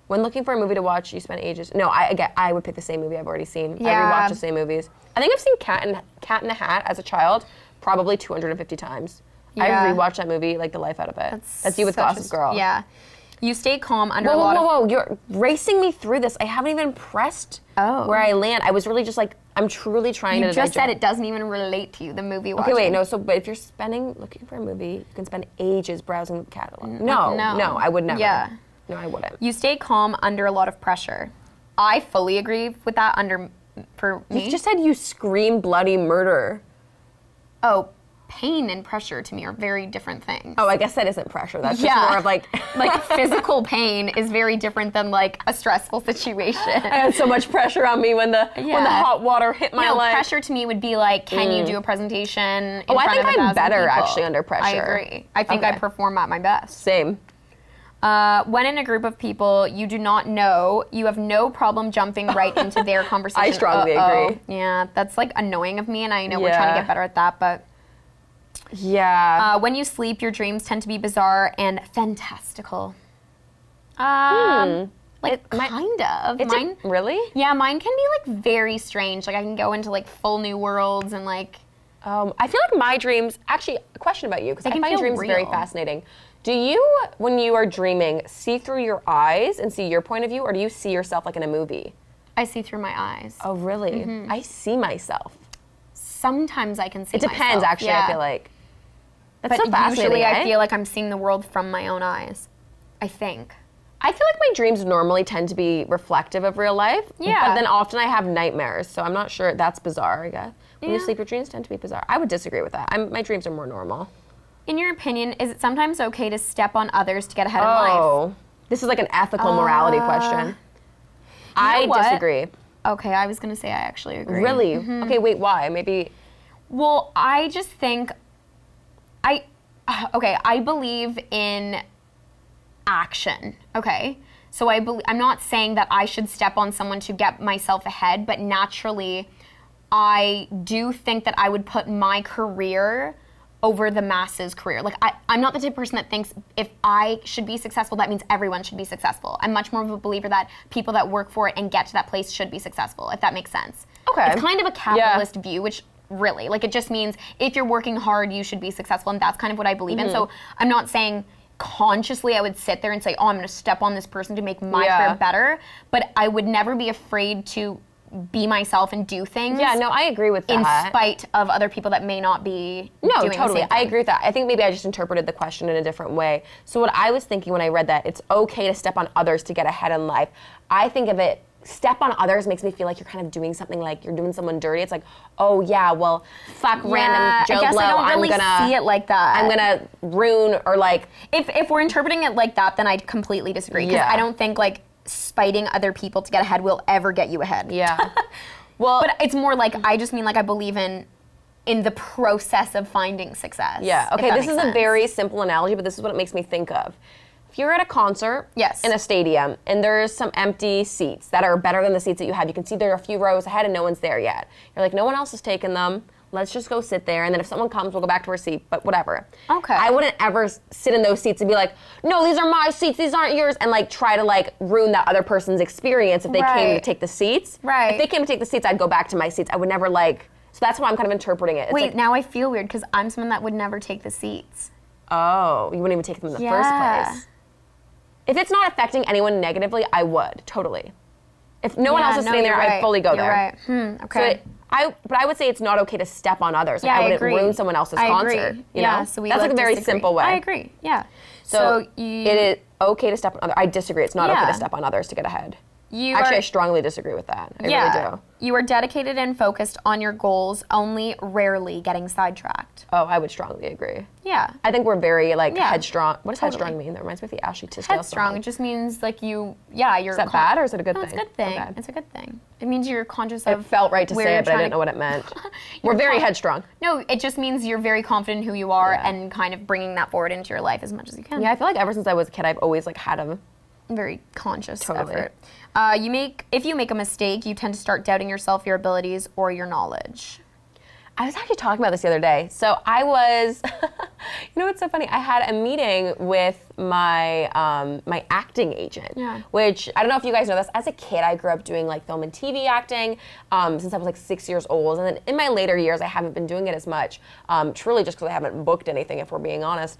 When looking for a movie to watch, you spend ages. No, I would pick the same movie I've already seen. Yeah. I rewatch the same movies. I think I've seen Cat in the Hat as a child probably 250 times. Yeah. I rewatched that movie like the life out of it. That's you with Gossip Girl. Yeah. You stay calm under Whoa, a lot of... whoa, you're racing me through this. I haven't even pressed where I land. I was really just like, I'm truly trying to You just said it doesn't even relate to you, the movie watching. Okay, wait, no, but if you're looking for a movie, you can spend ages browsing the catalog. No, I would never. Yeah. No, I wouldn't. You stay calm under a lot of pressure. I fully agree with that for me. You just said you scream bloody murder. Oh, pain and pressure to me are very different things. Oh, I guess that isn't pressure. That's just more of like... like physical pain is very different than like a stressful situation. I had so much pressure on me when the hot water hit my leg. Pressure to me would be like, can you do a presentation in front I think of 1,000 I'm better people? actually under pressure. I agree. I think I perform at my best. Same. When in a group of people you do not know, you have no problem jumping right into their conversation. I strongly agree. Yeah, that's like annoying of me, and I know we're trying to get better at that, but... Yeah. When you sleep, your dreams tend to be bizarre and fantastical. Kind of. Really? Yeah, mine can be like very strange. Like I can go into like full new worlds and like... I feel like my dreams, actually, a question about you, because I find dreams very fascinating. Do you, when you are dreaming, see through your eyes and see your point of view, or do you see yourself like in a movie? I see through my eyes. Oh, really? Mm-hmm. I see myself. Sometimes I can see myself. It depends, actually, I feel like. That's so fascinating, usually I feel like I'm seeing the world from my own eyes. I think. I feel like my dreams normally tend to be reflective of real life. Yeah. But then often I have nightmares, so I'm not sure. That's bizarre, I guess. When you sleep, your dreams tend to be bizarre. I would disagree with that. my dreams are more normal. In your opinion, is it sometimes okay to step on others to get ahead in life? Oh, this is like an ethical morality question. I disagree. Okay, I was going to say I actually agree. Really? Mm-hmm. Okay, wait, why? Maybe... Well, I just think... I believe in action, okay? So I'm not saying that I should step on someone to get myself ahead, but naturally, I do think that I would put my career over the masses' career. Like, I'm not the type of person that thinks if I should be successful, that means everyone should be successful. I'm much more of a believer that people that work for it and get to that place should be successful, if that makes sense. Okay. It's kind of a capitalist view, which really, like, it just means if you're working hard, you should be successful, and that's kind of what I believe in. So I'm not saying consciously I would sit there and say, oh, I'm going to step on this person to make my career better, but I would never be afraid to be myself and do things. Yeah, no, I agree with that. In spite of other people that may not be doing totally. the same thing. I agree with that. I think maybe I just interpreted the question in a different way. So what I was thinking when I read that, it's okay to step on others to get ahead in life. I think of it, step on others makes me feel like you're kind of doing something, like you're doing someone dirty. It's like, oh yeah, well, fuck random Joe I guess Blow. I don't really see it like that. I'm gonna ruin, or like... If we're interpreting it like that, then I'd completely disagree. Because I don't think like spiting other people to get ahead will ever get you ahead. Yeah. Well, but it's more like, I just mean like I believe in the process of finding success. Yeah, okay, this is a very simple analogy, but this is what it makes me think of. If you're at a concert in a stadium and there's some empty seats that are better than the seats that you have, you can see there are a few rows ahead and no one's there yet. You're like, no one else has taken them. Let's just go sit there, and then if someone comes, we'll go back to our seat, but whatever. Okay. I wouldn't ever sit in those seats and be like, no, these are my seats, these aren't yours, and like try to like ruin that other person's experience if they came to take the seats. Right. If they came to take the seats, I'd go back to my seats. I would never like, so that's why I'm kind of interpreting it. It's Wait, like, now I feel weird because I'm someone that would never take the seats. Oh, you wouldn't even take them in the first place. If it's not affecting anyone negatively, I would, totally. If no one else is sitting there, I'd fully go there. Right. Okay. So but I would say it's not okay to step on others. Like, Yeah, I wouldn't agree. ruin someone else's concert. You know? So that's like a very simple way. I agree. Yeah. So it is okay to step on others. I disagree. It's not okay to step on others to get ahead. Actually, I strongly disagree with that. I really do. You are dedicated and focused on your goals, only rarely getting sidetracked. Oh, I would strongly agree. Yeah. I think we're very, like, headstrong. What does headstrong mean? That reminds me of the Ashley Tisdale Headstrong, song. it just means, like, you're... Is that bad, or is it a good thing? It's a good thing. Okay. It's a good thing. It means you're conscious of... It felt right to where say you're it, but I trying didn't know what it meant. We're very headstrong. No, it just means you're very confident in who you are and kind of bringing that forward into your life as much as you can. Yeah, I feel like ever since I was a kid, I've always, like, had a... Very conscious effort. If you make a mistake, you tend to start doubting yourself, your abilities, or your knowledge. I was actually talking about this the other day. So I was, you know what's so funny? I had a meeting with my my acting agent, which I don't know if you guys know this. As a kid, I grew up doing like film and TV acting since I was like 6 years old. And then in my later years, I haven't been doing it as much, truly just because I haven't booked anything, if we're being honest.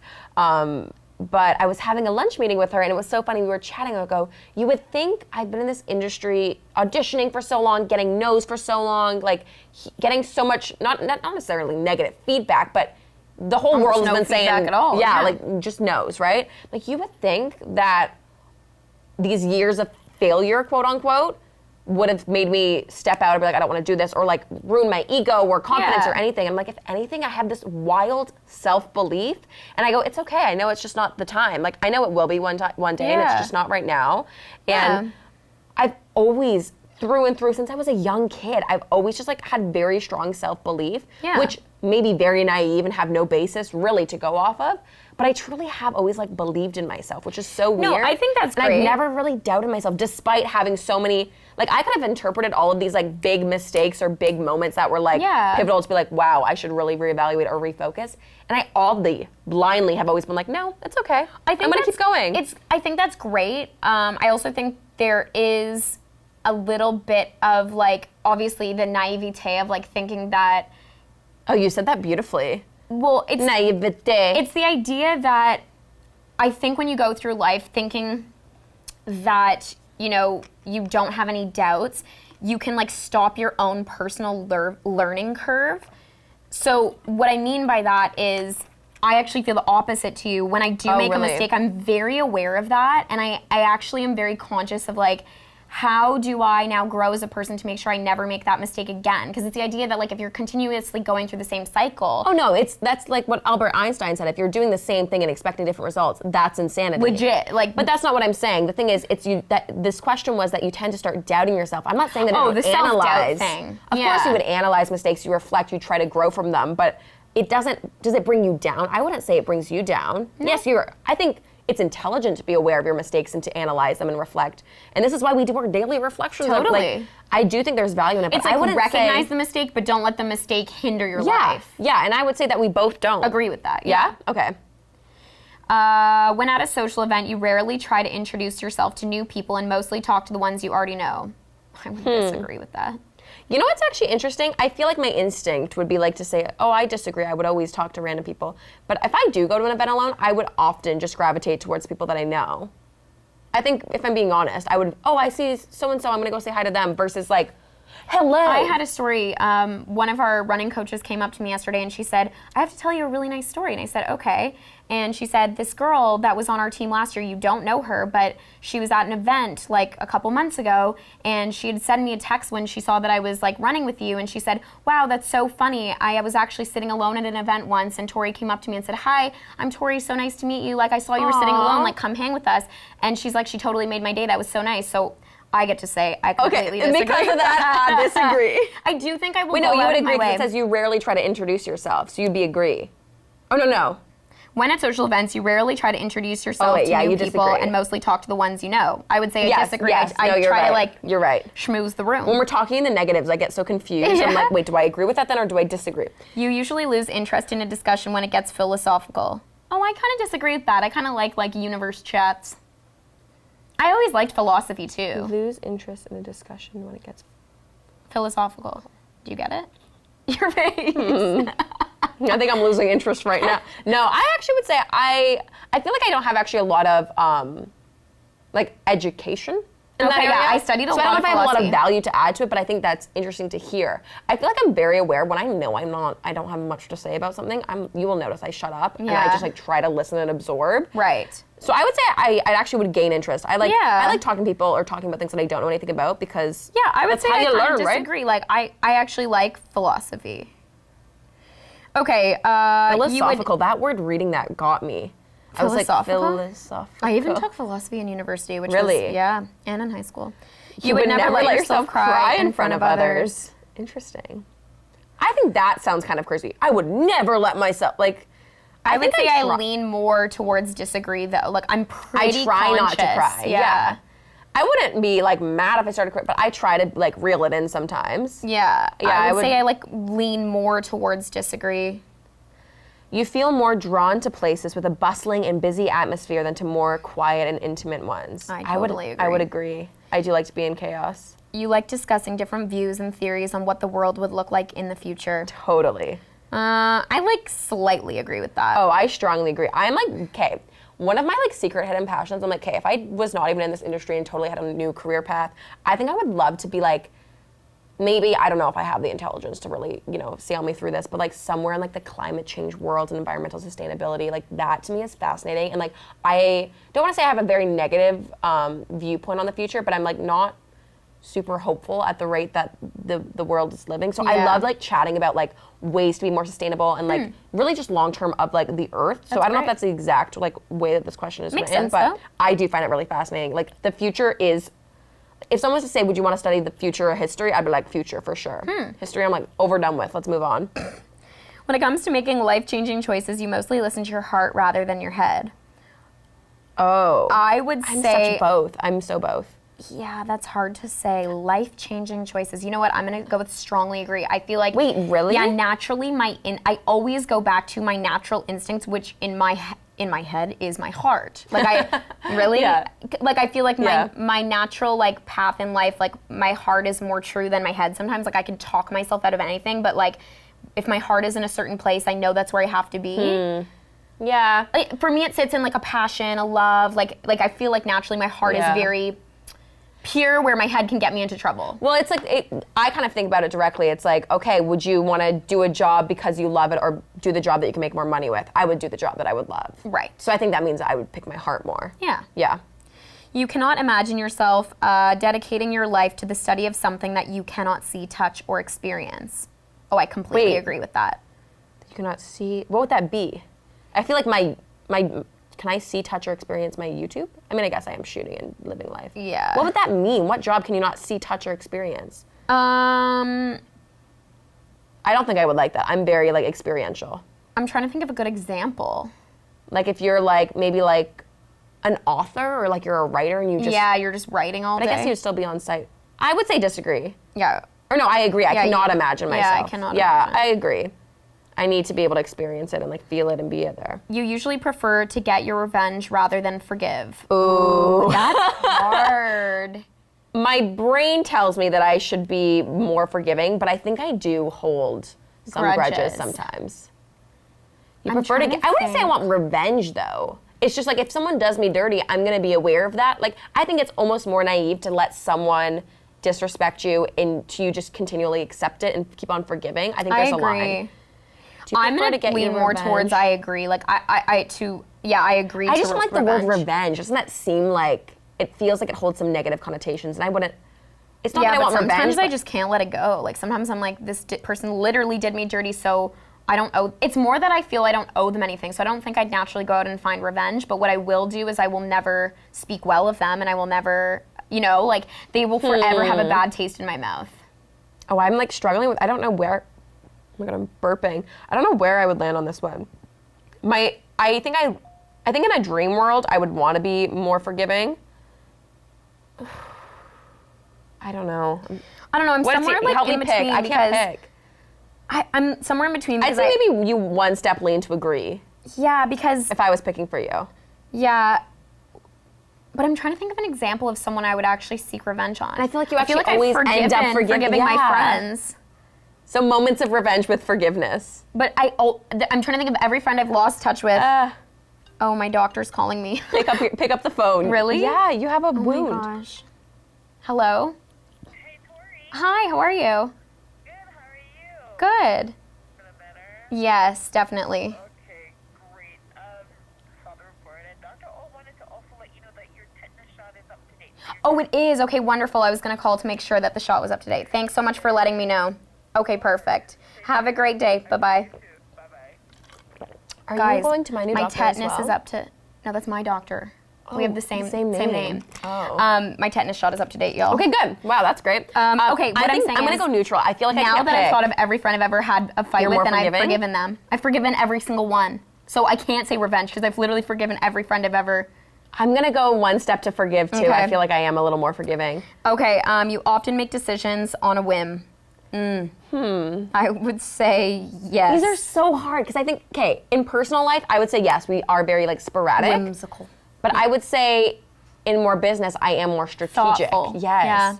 But I was having a lunch meeting with her, and it was so funny. We were chatting. I go, you would think I've been in this industry auditioning for so long, getting no's for so long, like getting so much, not necessarily negative feedback, but the whole world has been saying, at all. Yeah, like just no's, right? Like you would think that these years of failure, quote unquote, would have made me step out and be like, I don't want to do this, or like ruin my ego or confidence or anything. I'm like, if anything, I have this wild self-belief, and I go, it's okay. I know it's just not the time. Like I know it will be one day, and it's just not right now. And I've always, through and through, since I was a young kid, I've always just like had very strong self-belief, which may be very naive and have no basis really to go off of. But I truly have always like believed in myself, which is so weird. No, I think that's great. And I've never really doubted myself, despite having so many, like I could have interpreted all of these like big mistakes or big moments that were like pivotal to be like, wow, I should really reevaluate or refocus. And I blindly have always been like, no, it's okay. I'm gonna keep going. I think that's great. I also think there is a little bit of like, obviously the naivete of like thinking that. Oh, you said that beautifully. Well, it's naivete. It's the idea that I think when you go through life thinking that, you know, you don't have any doubts, you can like stop your own personal learning curve. So what I mean by that is I actually feel the opposite to you. When I do make a mistake, I'm very aware of that, and I actually am very conscious of like, how do I now grow as a person to make sure I never make that mistake again? Because it's the idea that like if you're continuously going through the same cycle. Oh no, that's like what Albert Einstein said. If you're doing the same thing and expecting different results, that's insanity. Legit, like. But that's not what I'm saying. The thing is, it's you. That this question was that you tend to start doubting yourself. I'm not saying that. Oh, the self-doubt thing. Of course, you would analyze mistakes, you reflect, you try to grow from them. But it doesn't. Does it bring you down? I wouldn't say it brings you down. No. Yes, I think it's intelligent to be aware of your mistakes and to analyze them and reflect. And this is why we do our daily reflections. Totally. Like, I do think there's value in it. It's but like I wouldn't recognize the mistake, but don't let the mistake hinder your life. Yeah, and I would say that we both don't. Agree with that. Yeah? Okay. When at a social event, you rarely try to introduce yourself to new people and mostly talk to the ones you already know. I would disagree with that. You know what's actually interesting? I feel like my instinct would be like to say, oh, I disagree. I would always talk to random people. But if I do go to an event alone, I would often just gravitate towards people that I know. I think if I'm being honest, I would, I see so-and-so, I'm going to go say hi to them versus like, hello. I had a story. One of our running coaches came up to me yesterday and she said, I have to tell you a really nice story. And I said, okay. And she said, this girl that was on our team last year, you don't know her, but she was at an event like a couple months ago, and she had sent me a text when she saw that I was like running with you, and she said, wow, that's so funny. I was actually sitting alone at an event once, and Torri came up to me and said, hi, I'm Torri, so nice to meet you. Like I saw you were sitting alone, like come hang with us. And she's like, she totally made my day. That was so nice. So I get to say I completely disagree. Because of that, I disagree. I do think I will Wait, go no, you out would of my agree way. because it says you rarely try to introduce yourself, so you'd be agree. Oh, no. When at social events, you rarely try to introduce yourself to new people disagree. and mostly talk to the ones you know. I would say I disagree. Yes, I try to like you're right. schmooze the room. When we're talking in the negatives, I get so confused. I'm like, wait, do I agree with that then or do I disagree? You usually lose interest in a discussion when it gets philosophical. Oh, I kind of disagree with that. I kind of like universe chats. I always liked philosophy too. You lose interest in a discussion when it gets philosophical. Do you get it? Your face. I think I'm losing interest right now. No, I actually would say I feel like I don't have actually a lot of like education in that Okay, area. yeah, I studied a so lot I don't know of if I have a lot of philosophy. value to add to it, but I think that's interesting to hear. I feel like I'm very aware when I know I don't have much to say about something. You will notice I shut up and I Yeah. just like try to listen and absorb. Right. So I would say I actually would gain interest. I like Yeah. talking to people or talking about things that I don't know anything about because Yeah, I would that's say how I you kind learn, of right? disagree. Like, I actually like philosophy. Okay, Philosophical. That word, reading that got me. I was like, Philosophical? philosophical. I even took philosophy in university, which Really? was, yeah, and in high school. You would never let yourself cry in front of others. Interesting. I think that sounds kind of crazy. I would never let myself, like, I would say I try- lean more towards disagree, though. Like, I'm I pretty try not to conscious. cry. Yeah. I wouldn't be like mad if I started crying, but I try to like reel it in sometimes. Yeah. Yeah, I would say I like lean more towards disagree. You feel more drawn to places with a bustling and busy atmosphere than to more quiet and intimate ones. I totally I would agree. I do like to be in chaos. You like discussing different views and theories on what the world would look like in the future. Totally. I like slightly agree with that. Oh, I strongly agree. I'm like, okay, one of my like secret hidden passions, I'm like, okay, if I was not even in this industry and totally had a new career path, I think I would love to be like, maybe, I don't know if I have the intelligence to really, sail me through this, but like somewhere in like the climate change world and environmental sustainability, like that to me is fascinating. And like, I don't want to say I have a very negative viewpoint on the future, but I'm like not super hopeful at the rate that the world is living. So I Yeah. love like chatting about like ways to be more sustainable and like really just long term of like the earth. So I don't know if great. that's the exact like way that this question is Makes written, sense, but though. I do find it really fascinating. Like the future is, if someone was to say, would you want to study the future or history? I'd be like, future for sure. History, I'm like overdone with. Let's move on. When it comes to making life-changing choices, you mostly listen to your heart rather than your head. Oh. I would I'm say such both. I'm so both. yeah, that's hard to say. Life-changing choices. You know what? I'm gonna go with strongly agree. I feel like Wait, really? Yeah, naturally, I always go back to my natural instincts, which in my head is my heart. Like I really, Yeah. like I feel like Yeah. my natural like path in life, like my heart is more true than my head. Sometimes like I can talk myself out of anything, but like if my heart is in a certain place, I know that's where I have to be. Yeah. Like, for me, it sits in like a passion, a love. Like I feel like naturally my heart Yeah. is very pure, where my head can get me into trouble. Well, it's like, I kind of think about it directly. It's like, okay, would you want to do a job because you love it or do the job that you can make more money with? I would do the job that I would love. Right. So I think that means I would pick my heart more. Yeah. Yeah. You cannot imagine yourself dedicating your life to the study of something that you cannot see, touch, or experience. Oh, I completely Wait. agree with that. You cannot see, what would that be? I feel like my can I see, touch, or experience my YouTube? I mean, I guess I am shooting and living life. Yeah. What would that mean? What job can you not see, touch, or experience? I'm I don't think I would like that. I'm very like experiential. trying to think of a good example. Like if you're like maybe like an author or like you're a writer and you just Yeah, you're just writing all But day. I guess you'd still be on site. I would say disagree. Yeah. Or no, I agree. I Yeah, cannot you- imagine yeah, myself. I cannot Yeah, imagine. I agree. I need to be able to experience it and like feel it and be it there. You usually prefer to get your revenge rather than forgive. Ooh. That's hard. My brain tells me that I should be more forgiving, but I think I do hold some grudges Grudges. sometimes. You I'm prefer to trying get, to I wouldn't say I think. want revenge though. It's just like if someone does me dirty, I'm gonna be aware of that. Like I think it's almost more naive to let someone disrespect you and to you just continually accept it and keep on forgiving. I think I there's a line. agree. Do you I'm prefer gonna to get lean your more revenge? towards I agree. Like I agree. I to just don't like the word revenge. Doesn't that seem like it feels like it holds some negative connotations? And I wouldn't. It's not Yeah, that I but want sometimes revenge. I but- just can't let it go. Like sometimes I'm like, this person literally did me dirty, so I don't owe. It's more that I feel I don't owe them anything. So I don't think I'd naturally go out and find revenge. But what I will do is I will never speak well of them, and I will never, like they will forever have a bad taste in my mouth. Oh, I'm like struggling with. I don't know where. Oh my god, I'm burping. I don't know where I would land on this one. I think in a dream world I would want to be more forgiving. I don't know. I don't know. I'm somewhere like help in me between pick. I because can't pick. I'm somewhere in between I'd because say maybe you one step lean to agree yeah, because if I was picking for you. yeah. But I'm trying to think of an example of someone I would actually seek revenge on. And I feel like you I feel actually like always end up forgiving my yeah. friends. So moments of revenge with forgiveness. But I'm trying to think of every friend I've lost touch with. Oh, my doctor's calling me. Pick up the phone. Really? Yeah, you have a Oh wound. my gosh. Hello? Hey, Torri. Hi, how are you? Good, how are you? Good. Feeling better? Yes, definitely. Okay, great. Saw the report, and Dr. O wanted to also let you know that your tetanus shot is up to date. Oh, it is? Okay, wonderful. I was going to call to make sure that the shot was up to date. Thanks so much for letting me know. Okay, perfect. Have a great day. Bye-bye. Bye-bye. Are Guys, you going to my new my doctor as tetanus well? is up to... No, that's my doctor. We have the same name. Oh. My tetanus shot is up to date, y'all. Okay, good. Wow, that's great. Okay, what I I'm think saying I'm gonna is, go neutral. I feel like I now can't that I've pick. thought of every friend I've ever had a fight You're with, more and I've forgiving? forgiven them. I've forgiven every single one. So I can't say revenge because I've literally forgiven every friend I've ever... I'm gonna go one step to forgive too. Okay. I feel like I am a little more forgiving. Okay, you often make decisions on a whim. I would say yes. These are so hard because I think, okay, in personal life, I would say yes, we are very like sporadic. whimsical. But I would say in more business, I am more strategic. Thoughtful. Yes. Yeah.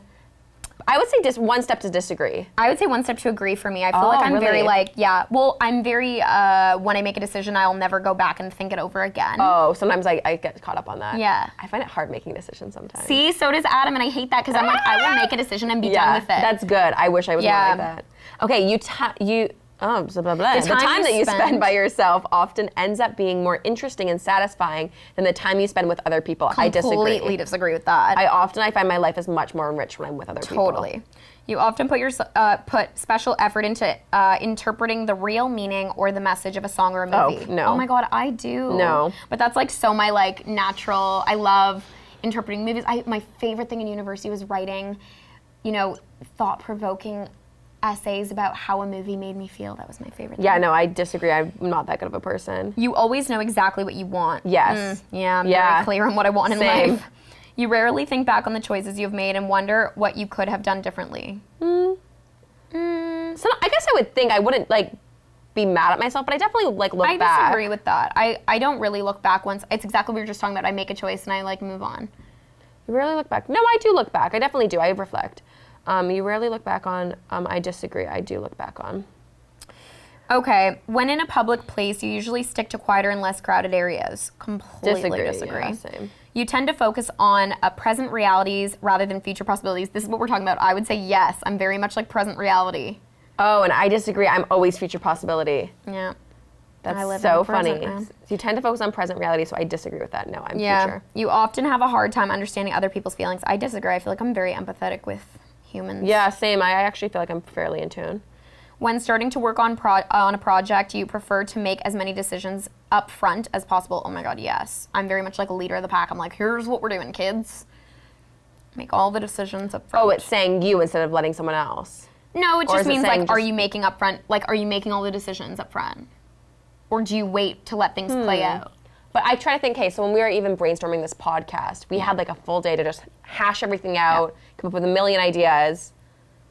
I would say just one step to disagree. I would say one step to agree for me. I feel Oh, like I'm very really? like, yeah. Well, I'm very, when I make a decision, I'll never go back and think it over again. Oh, sometimes I get caught up on that. Yeah. I find it hard making decisions sometimes. See, so does Adam, and I hate that because I'm like, I will make a decision and be yeah, done with it. that's good. I wish I was more Yeah. like that. Okay, blah, blah, blah. The time time you that you spend spend- by yourself often ends up being more interesting and satisfying than the time you spend with other people. I disagree. Completely disagree with that. I find my life is much more enriched when I'm with other people. Totally. You often put special effort into interpreting the real meaning or the message of a song or a movie. Oh, no. Oh my God, I do. No. But that's like so my like natural. I love interpreting movies. My favorite thing in university was writing, thought-provoking essays about how a movie made me feel. That was my favorite thing. Yeah, no, I disagree. I'm not that good of a person. You always know exactly what you want. Yes. Yeah, I'm Yeah. very clear on what I want in Same. life. You rarely think back on the choices you've made and wonder what you could have done differently. So I guess I would think I wouldn't like be mad at myself, but I definitely like look I back. disagree with that. I don't really look back once. It's exactly what we were just talking about. I make a choice and I like move on. You rarely look back. No, I do look back. I definitely do. I reflect. You rarely look back on. I disagree. I do look back on. Okay, when in a public place, you usually stick to quieter and less crowded areas. Completely disagree. Yeah, same. You tend to focus on present realities rather than future possibilities. This is what we're talking about. I would say yes. I'm very much like present reality. Oh, and I disagree. I'm always future possibility. Yeah. That's I live in so the present, funny. man. You tend to focus on present reality, so I disagree with that. No, I'm Yeah. future. You often have a hard time understanding other people's feelings. I disagree. I feel like I'm very empathetic with humans. Yeah, same. I actually feel like I'm fairly in tune. When starting to work on a project, you prefer to make as many decisions up front as possible. Oh my God, yes. I'm very much like a leader of the pack. I'm like, here's what we're doing, kids. Make all the decisions up front. Oh, it's saying you instead of letting someone else. No, it Or just is it means saying like, are just- you making up front? Like, are you making all the decisions up front? Or do you wait to let things play out? But I try to think, hey, so when we were even brainstorming this podcast, we had like a full day to just hash everything out, come up with a million ideas.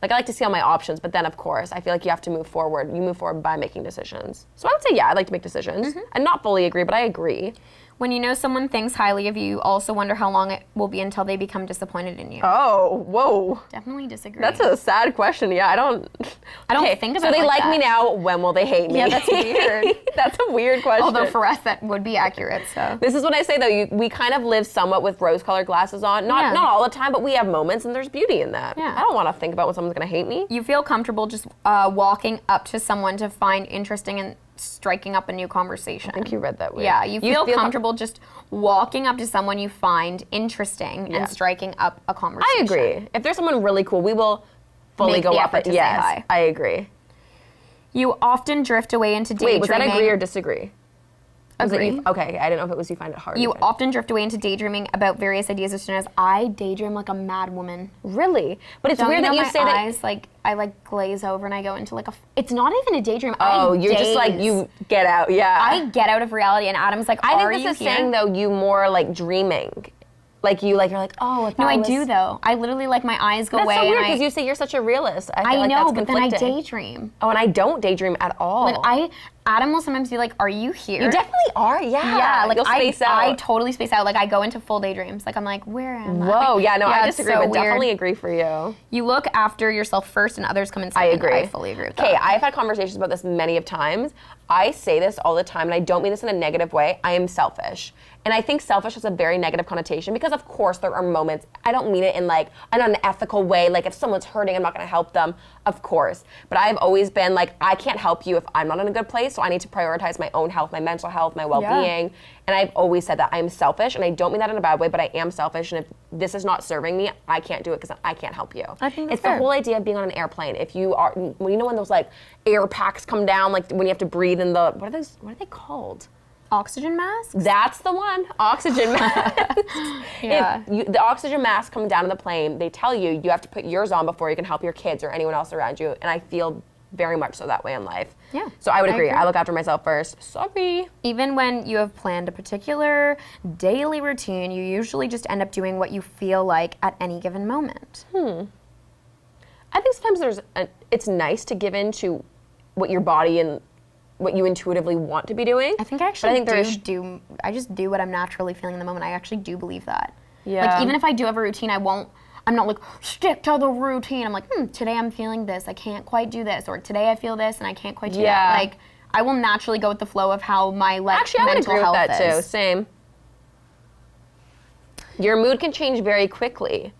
Like I like to see all my options, but then of course, I feel like you have to move forward. You move forward by making decisions. So I would say, yeah, I like to make decisions. I not fully agree, but I agree. When you know someone thinks highly of you, you also wonder how long it will be until they become disappointed in you. Oh, whoa. Definitely disagree. That's a sad question. Yeah, I don't think of so it they like like me that. now, when will they hate me? Yeah, that's weird. That's a weird question. Although for us, that would be accurate, so. This is what I say though, we kind of live somewhat with rose-colored glasses on. Not all the time, but we have moments and there's beauty in that. Yeah. I don't want to think about when someone's going to hate me. You feel comfortable just walking up to someone to find interesting and striking up a new conversation. I think you read that weird. Yeah, you feel comfortable just walking up to someone you find interesting and striking up a conversation. I agree. If there's someone really cool, we will fully Make go the up effort to say yes, hi. I agree. You often drift away into daydreaming. Wait, was that agree or disagree? Was it Agree. you- okay, I didn't know if it was you find it hard. or You find- often drift away into daydreaming about various ideas as soon as I daydream like a mad woman. Really? But it's Don't weird you know that you my say that. eyes, like I like glaze over and I go into like it's not even a daydream. Oh, I you're just like, daze. you get out. Yeah. I get out of reality, and Adam's like, I are think you this is here? saying though you more like dreaming. Like you're like, oh, if No, I was... do though. I literally like my eyes go That's away. so weird and because you say you're such a realist. I feel I like know, that's but then I conflicting. daydream. Oh, and I don't daydream at all. Like Adam will sometimes be like, "Are you here?" You definitely are. Yeah. Yeah, like you'll space out. I totally space out. Like I go into full daydreams. Like I'm like, where am I? Whoa, yeah, no, I it's disagree, so but weird. definitely agree for you. You look after yourself first, and others come in I second. agree. I fully agree with that. Okay, I've had conversations about this many of times. I say this all the time, and I don't mean this in a negative way. I am selfish. And I think selfish has a very negative connotation because because of course there are moments, I don't mean it in like an unethical way, like if someone's hurting, I'm not gonna help them, of course. But I've always been like, I can't help you if I'm not in a good place, so I need to prioritize my own health, my mental health, my well-being. And I've always said that I'm selfish, and I don't mean that in a bad way, but I am selfish, and if this is not serving me, I can't do it because I can't help you. I think that's it's fair. the whole idea of being on an airplane. If you are, when you know when those like air packs come down, like when you have to breathe in the, what are they called? Oxygen masks? That's the one, oxygen mask. Yeah. If the oxygen mask coming down in the plane, they tell you you have to put yours on before you can help your kids or anyone else around you, and I feel very much so that way in life. Yeah. So I would I agree. agree. I look after myself first. Sorry. Even when you have planned a particular daily routine, you usually just end up doing what you feel like at any given moment. I think sometimes it's nice to give in to what your body and what you intuitively want to be doing. I think I actually But I just do what I'm naturally feeling in the moment. I actually do believe that. Yeah. Like even if I do have a routine, I'm not like, stick to the routine. I'm like, today I'm feeling this, I can't quite do this. Or today I feel this and I can't quite do that. Like, I will naturally go with the flow of how my Actually, I would mental agree health with that is. too. Same. Your mood can change very quickly.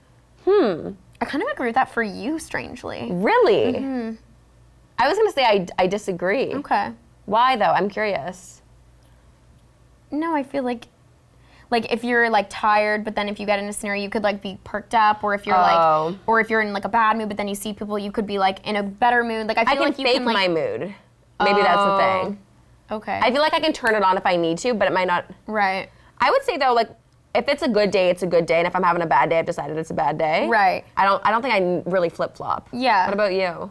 I kind of agree with that for you, strangely. Really? I was gonna say I disagree. Okay. Why though? I'm curious. No, I feel like if you're like tired, but then if you get in a scenario, you could like be perked up, or if you're like, or if you're in like a bad mood, but then you see people, you could be like in a better mood. Like I feel I can like you fake can like my mood. Maybe that's the thing. Okay. I feel like I can turn it on if I need to, but it might not. Right. I would say though, like if it's a good day, it's a good day, and if I'm having a bad day, I've decided it's a bad day. Right. I don't think I really flip flop. Yeah. What about you?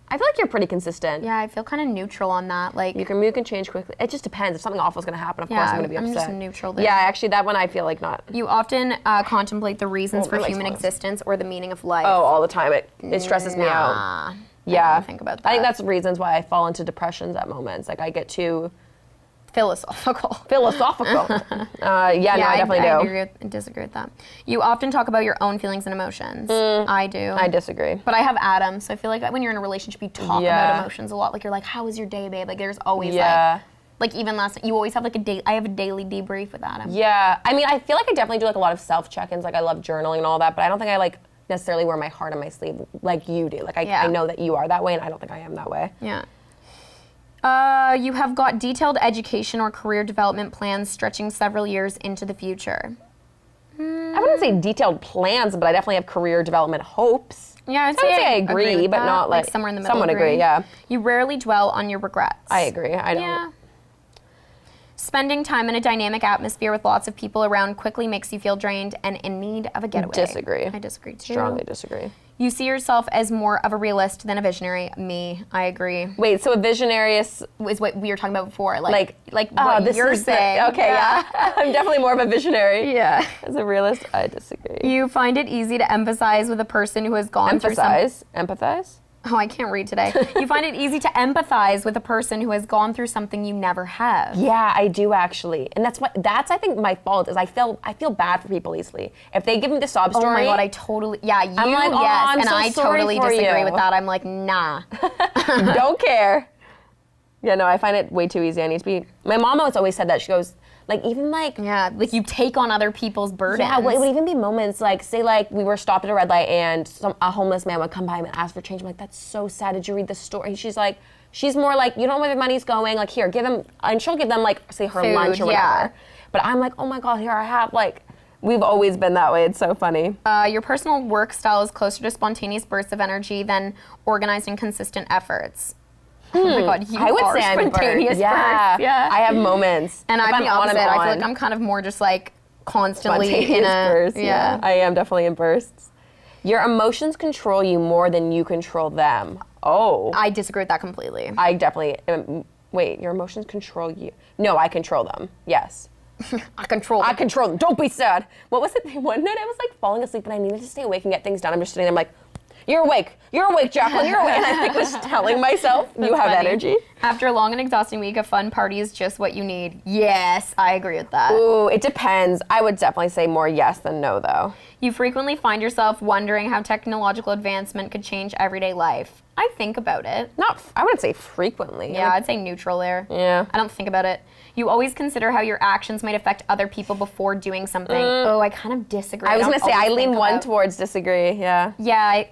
I feel like you're pretty consistent. Yeah, I feel kind of neutral on that. Like Your mood can change quickly. It just depends. If something awful is going to happen, of course I'm going to be upset. I'm just neutral there. Yeah, actually, that one I feel like not. You often contemplate the reasons for that makes human sense. existence or the meaning of life. Oh, all the time. It stresses me out. Nah. Yeah. I don't think about that. I think that's reasons why I fall into depressions at moments. Like I get too philosophical. philosophical. I definitely do. I agree with, disagree with that. You often talk about your own feelings and emotions. I do. I disagree. But I have Adam, so I feel like when you're in a relationship, you talk Yeah. about emotions a lot. Like you're like, how was your day, babe? Like there's always Yeah. like even last night, you always have like I have a daily debrief with Adam. Yeah. I mean, I feel like I definitely do like a lot of self check-ins. Like I love journaling and all that, but I don't think I like necessarily wear my heart on my sleeve like you do. Like I know that you are that way, and I don't think I am that way. Yeah. You have got detailed education or career development plans stretching several years into the future. I wouldn't say detailed plans, but I definitely have career development hopes. Yeah, I'd I would say say I agree, with but that. not like somewhere in the middle. Somewhat agree, yeah. You rarely dwell on your regrets. I agree. I don't. Yeah. Spending time in a dynamic atmosphere with lots of people around quickly makes you feel drained and in need of a getaway. Disagree. I disagree too. Strongly disagree. You see yourself as more of a realist than a visionary. Me, I agree. Wait, so a visionary is What we were talking about before. like what this you're is saying. okay, yeah. I'm definitely more of a visionary. Yeah. As a realist, I disagree. You find it easy to empathize with a person who has gone through some... Empathize? Oh, I can't read today. You find it easy to empathize with a person who has gone through something you never have. Yeah, I do actually. And that's I think my fault is I feel bad for people easily. If they give me the sob story. Oh my god, I totally you I'm like, oh, yes, I'm and so I sorry totally for disagree you. with that. I'm like, nah. Don't care. Yeah, no, I find it way too easy. I need to be. My mom always said that. She goes, like, even like. Yeah, like you take on other people's burdens. Yeah, it would even be moments like, say, like we were stopped at a red light and a homeless man would come by and ask for change. I'm like, that's so sad. Did you read the story? She's like, she's more like, you don't know where the money's going. Like, here, give them, and she'll give them like, say, her Food, lunch or whatever. yeah. But I'm like, oh my god, here I have like. We've always been that way. It's so funny. Your personal work style is closer to spontaneous bursts of energy than organized and consistent efforts. Oh my god, you I would are say I'm a spontaneous burst. Yeah. bursts. Yeah. I have moments. And If I'm the on, opposite. I'm I feel on. like I'm kind of more just like constantly Spontaneous in a bursts. yeah. I am definitely in bursts. Your emotions control you more than you control them. Oh. I disagree with that completely. I definitely wait, your emotions control you. No, I control them. Yes. I control I control them. Don't be sad. What was it? One night I was like falling asleep and I needed to stay awake and get things done. I'm just sitting there, I'm like, you're awake, Jaclyn, you're awake. And I like was telling myself, you have funny. energy. After a long and exhausting week, a fun party is just what you need. Yes, I agree with that. Ooh, it depends. I would definitely say more yes than no, though. You frequently find yourself wondering how technological advancement could change everyday life. I think about it. I wouldn't say frequently. Yeah, I'd say neutral there. Yeah. I don't think about it. You always consider how your actions might affect other people before doing something. Oh, I kind of disagree. I was going to say, I always lean think one about- towards disagree, yeah. Yeah,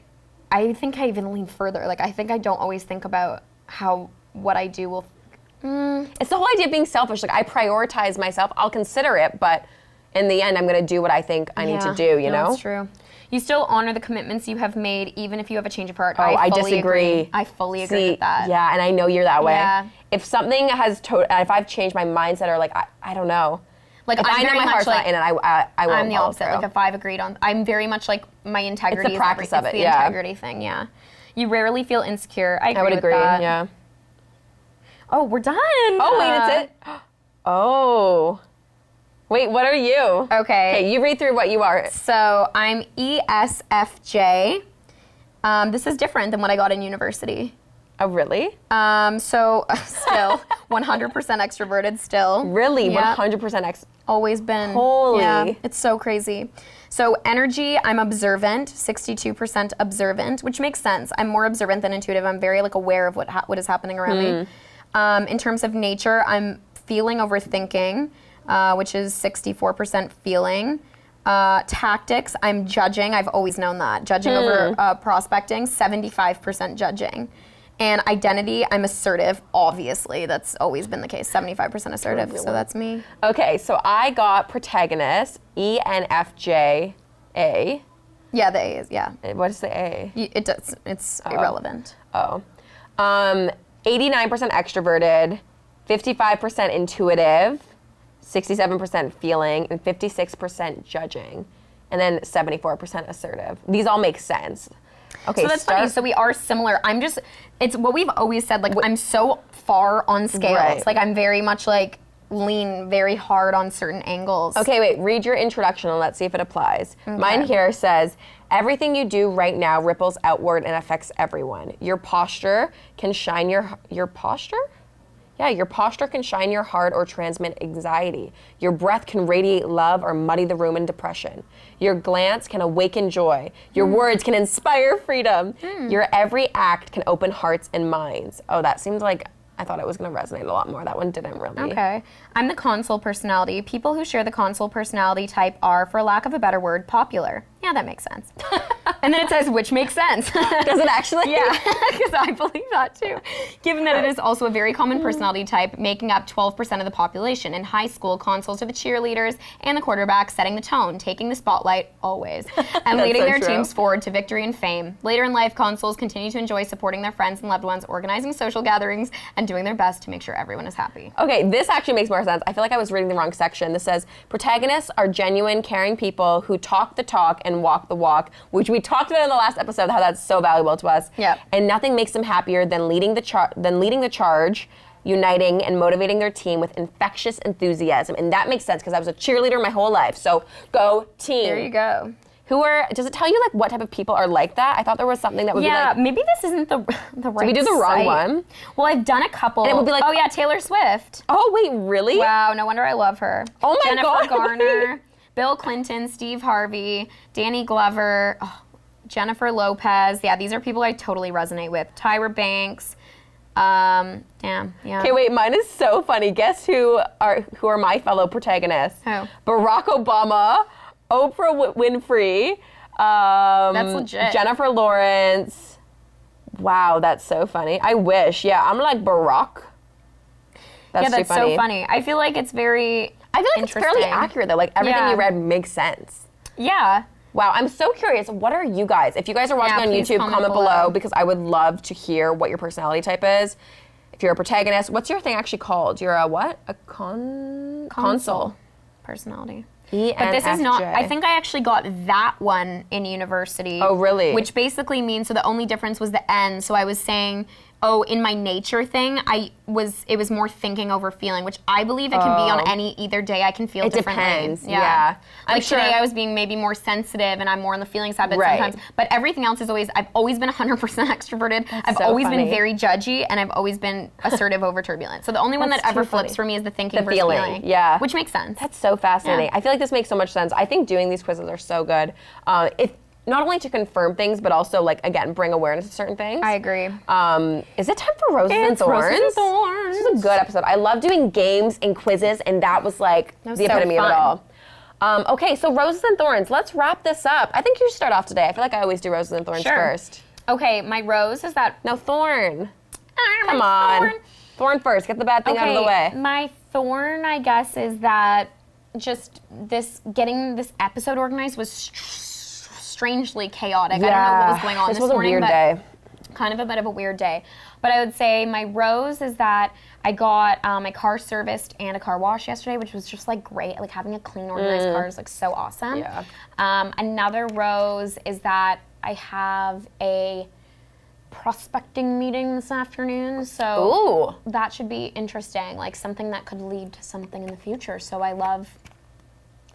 I think I even lean further. Like, I think I don't always think about how what I do will... It's the whole idea of being selfish. Like, I prioritize myself. I'll consider it, but in the end, I'm going to do what I think I need to do, you know? That's true. You still honor the commitments you have made, even if you have a change of heart. Oh, I fully disagree. Agree. I fully agree with that. Yeah, and I know you're that way. Yeah. If something has, if I've changed my mindset or like, I don't know. Like, if I'm I know very my much heart's like, not in it, I won't I'm the follow opposite. through. Like, if I've agreed on, I'm very much like my integrity. It's the practice of it, It's the yeah. integrity thing, yeah. You rarely feel insecure. I would with agree, that. yeah. Oh, we're done. Oh, wait, it's it? Oh. Wait, what are you? Okay. Okay, you read through what you are. So I'm ESFJ. This is different than what I got in university. Oh, really? So still 100% extroverted still. Really? Yeah. 100% Always been. Holy. Yeah, it's so crazy. So energy, I'm observant, 62% observant, which makes sense. I'm more observant than intuitive. I'm very like aware of what is happening around me. In terms of nature, I'm feeling over thinking, which is 64% feeling. Tactics, I'm judging. I've always known that. Judging over prospecting, 75% judging. And identity, I'm assertive, obviously. That's always been the case, 75% assertive. So that's me. Okay, so I got protagonist, ENFJ, A. Yeah, the A is, yeah. What is the A? It does. It's irrelevant. Oh. 89% extroverted, 55% intuitive, 67% feeling, and 56% judging. And then 74% assertive. These all make sense. Okay, So that's funny. So we are similar. It's what we've always said, like, I'm so far on scales. Right. Like, I'm very much, like, lean very hard on certain angles. Okay, wait, read your introduction and let's see if it applies. Mine here says, everything you do right now ripples outward and affects everyone. Your posture can shine your posture? Yeah, your posture can shine your heart or transmit anxiety. Your breath can radiate love or muddy the room in depression. Your glance can awaken joy. Your words can inspire freedom. Your every act can open hearts and minds. Oh, that seems like I thought it was going to resonate a lot more. That one didn't really. Okay. I'm the console personality. People who share the console personality type are, for lack of a better word, popular. Yeah, that makes sense. And then it says, which makes sense. Does it actually? Yeah, because I believe that too. Given that it is also a very common personality type, making up 12% of the population. In high school, consoles are the cheerleaders and the quarterbacks, setting the tone, taking the spotlight always, and leading so their true. teams forward to victory and fame. Later in life, consoles continue to enjoy supporting their friends and loved ones, organizing social gatherings, and doing their best to make sure everyone is happy. Okay, this actually makes more sense. I feel like I was reading the wrong section. This says, protagonists are genuine, caring people who talk the talk and walk the walk, which we talked about in the last episode, how that's so valuable to us. Yep. And nothing makes them happier than leading the charge, uniting and motivating their team with infectious enthusiasm. And that makes sense because I was a cheerleader my whole life. So go team. There you go. Does it tell you like what type of people are like that? I thought there was something that would be like, maybe this isn't the right did we do the wrong site. one? Well, I've done a couple. And it would be like, oh yeah, Taylor Swift. oh wait, really? Wow, no wonder I love her. Oh my Jennifer God. Garner, Bill Clinton, Steve Harvey, Danny Glover, Jennifer Lopez. Yeah, these are people I totally resonate with. Tyra Banks. Damn, yeah. Okay, wait, mine is so funny. Guess who are my fellow protagonists? Who? Barack Obama, Oprah Winfrey, That's legit. Jennifer Lawrence. Wow, that's so funny. I wish. Yeah, I'm like Barack. That's Yeah, that's too funny. so funny. I feel like it's very I feel like it's fairly interesting. accurate though. Like everything Yeah. you read makes sense. Yeah. Wow, I'm so curious. What are you guys? If you guys are watching Yeah, on please YouTube, comment comment below below. because I would love to hear what your personality type is. If you're a protagonist, what's your thing actually called? You're a what? A console. Personality. ENFJ. But this is not, I think I actually got that one in university. Oh, really? Which basically means, so the only difference was the N. So I was saying, in my nature thing, it was more thinking over feeling, which I believe it can be on either day. I can feel differently. It depends. Yeah. Like today I was being maybe more sensitive and I'm more on the feeling side, but sometimes. But everything else is I've always been 100% extroverted. I've always been very judgy, and I've always been assertive over turbulent. So the only one that ever flips for me is the thinking versus feeling. Yeah. Which makes sense. That's so fascinating. I feel like this makes so much sense. I think doing these quizzes are so good. Not only to confirm things, but also, like, again, bring awareness to certain things. I agree. Is it time for Roses and Thorns? Roses and Thorns. This is a good episode. I love doing games and quizzes, and that was, like, the epitome of it all. Okay, so Roses and Thorns. Let's wrap this up. I think you should start off today. I feel like I always do Roses and Thorns first. Okay, my rose is that... No, Thorn. Come on. Thorn first. Get the bad thing out of the way. My thorn, I guess, is that just getting this episode organized was strangely chaotic. Yeah. I don't know what was going on this morning. This was a weird day. Kind of a bit of a weird day. But I would say my rose is that I got my car serviced and a car wash yesterday, which was just like great. Like having a clean, organized car is like so awesome. Yeah. Another rose is that I have a prospecting meeting this afternoon, so that should be interesting, like something that could lead to something in the future. So I love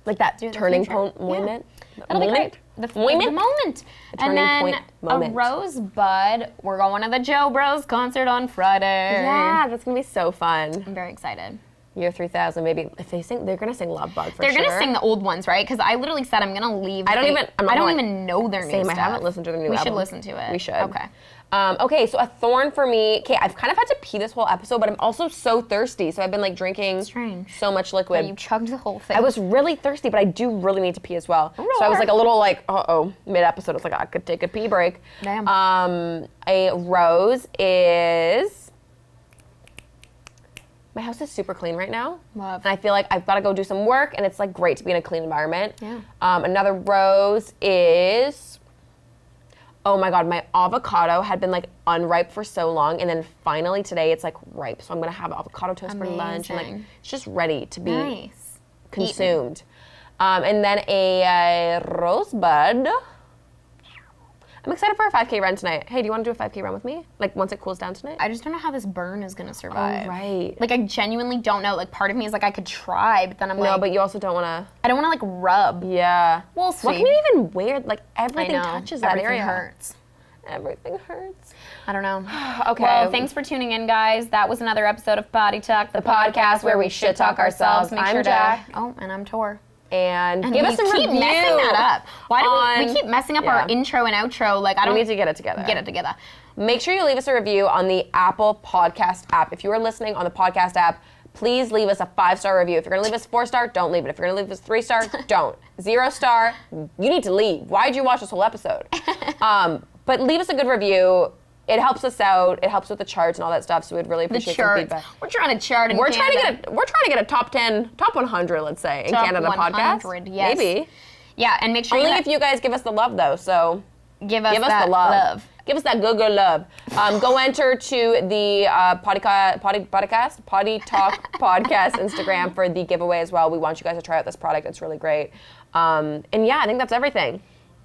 like that turning point moment. That'll be great. The moment. And then moment. A rosebud. We're going to the Joe Bros concert on Friday. Yeah, that's gonna be so fun. I'm very excited. Year 3000, maybe if they sing, they're gonna sing Love Bug for They're sure. gonna sing the old ones, right? Because I literally said I'm gonna leave. I don't even know their new stuff. I haven't listened to their new album. We should listen to it. We should. Okay. Okay, so a thorn for me. Okay, I've kind of had to pee this whole episode, but I'm also so thirsty, so I've been like drinking so much liquid. Yeah, you chugged the whole thing. I was really thirsty, but I do really need to pee as well. So I was like a little like, mid-episode. I was like, I could take a pee break. Damn. A rose is... My house is super clean right now. Love. And I feel like I've got to go do some work, and it's like great to be in a clean environment. Yeah. Another rose is... Oh my God, my avocado had been like unripe for so long, and then finally today it's like ripe. So I'm gonna have avocado toast for lunch, and like it's just ready to be consumed. And then a rosebud. I'm excited for a 5K run tonight. Hey, do you want to do a 5K run with me? Like once it cools down tonight? I just don't know how this burn is gonna survive. Oh, right. Like I genuinely don't know. Like part of me is like I could try, but then I'm like, no, but you also don't want to. I don't want to like rub. Yeah. We'll see. What can you even wear? Like everything touches that Everything area. hurts. Everything hurts. I don't know. Okay. Well, thanks for tuning in, guys. That was another episode of Poddy Talk, the podcast where we shit talk ourselves. Make sure Jac. and I'm Tor. And give us a review. We keep messing that up. Why do we keep messing up our intro and outro? Like we need to get it together. Get it together. Make sure you leave us a review on the Apple Podcast app. If you are listening on the podcast app, please leave us a 5-star review. If you're gonna leave us 4-star, don't leave it. If you're gonna leave us 3-star, don't. 0-star, you need to leave. Why'd you watch this whole episode? But leave us a good review. It helps us out. It helps with the charts and all that stuff. So we'd really appreciate some feedback. We're trying to chart in We're Canada. trying to get a top 10, top 100, let's say, in Canada podcast. 100, yes. Maybe. Yeah, and make sure only if you guys give us the love though. So give us the love. Give us that good love. Go enter to the Poddy Talk podcast Instagram for the giveaway as well. We want you guys to try out this product. It's really great. And yeah, I think that's everything.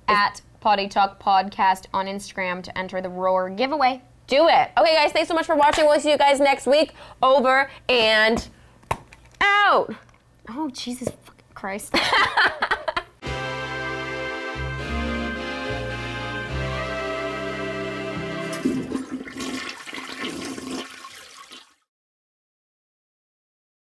At Poddy Talk Podcast on Instagram to enter the Roar giveaway. Do it. Okay, guys, thanks so much for watching. We'll see you guys next week. Over and out. Oh, Jesus fucking Christ.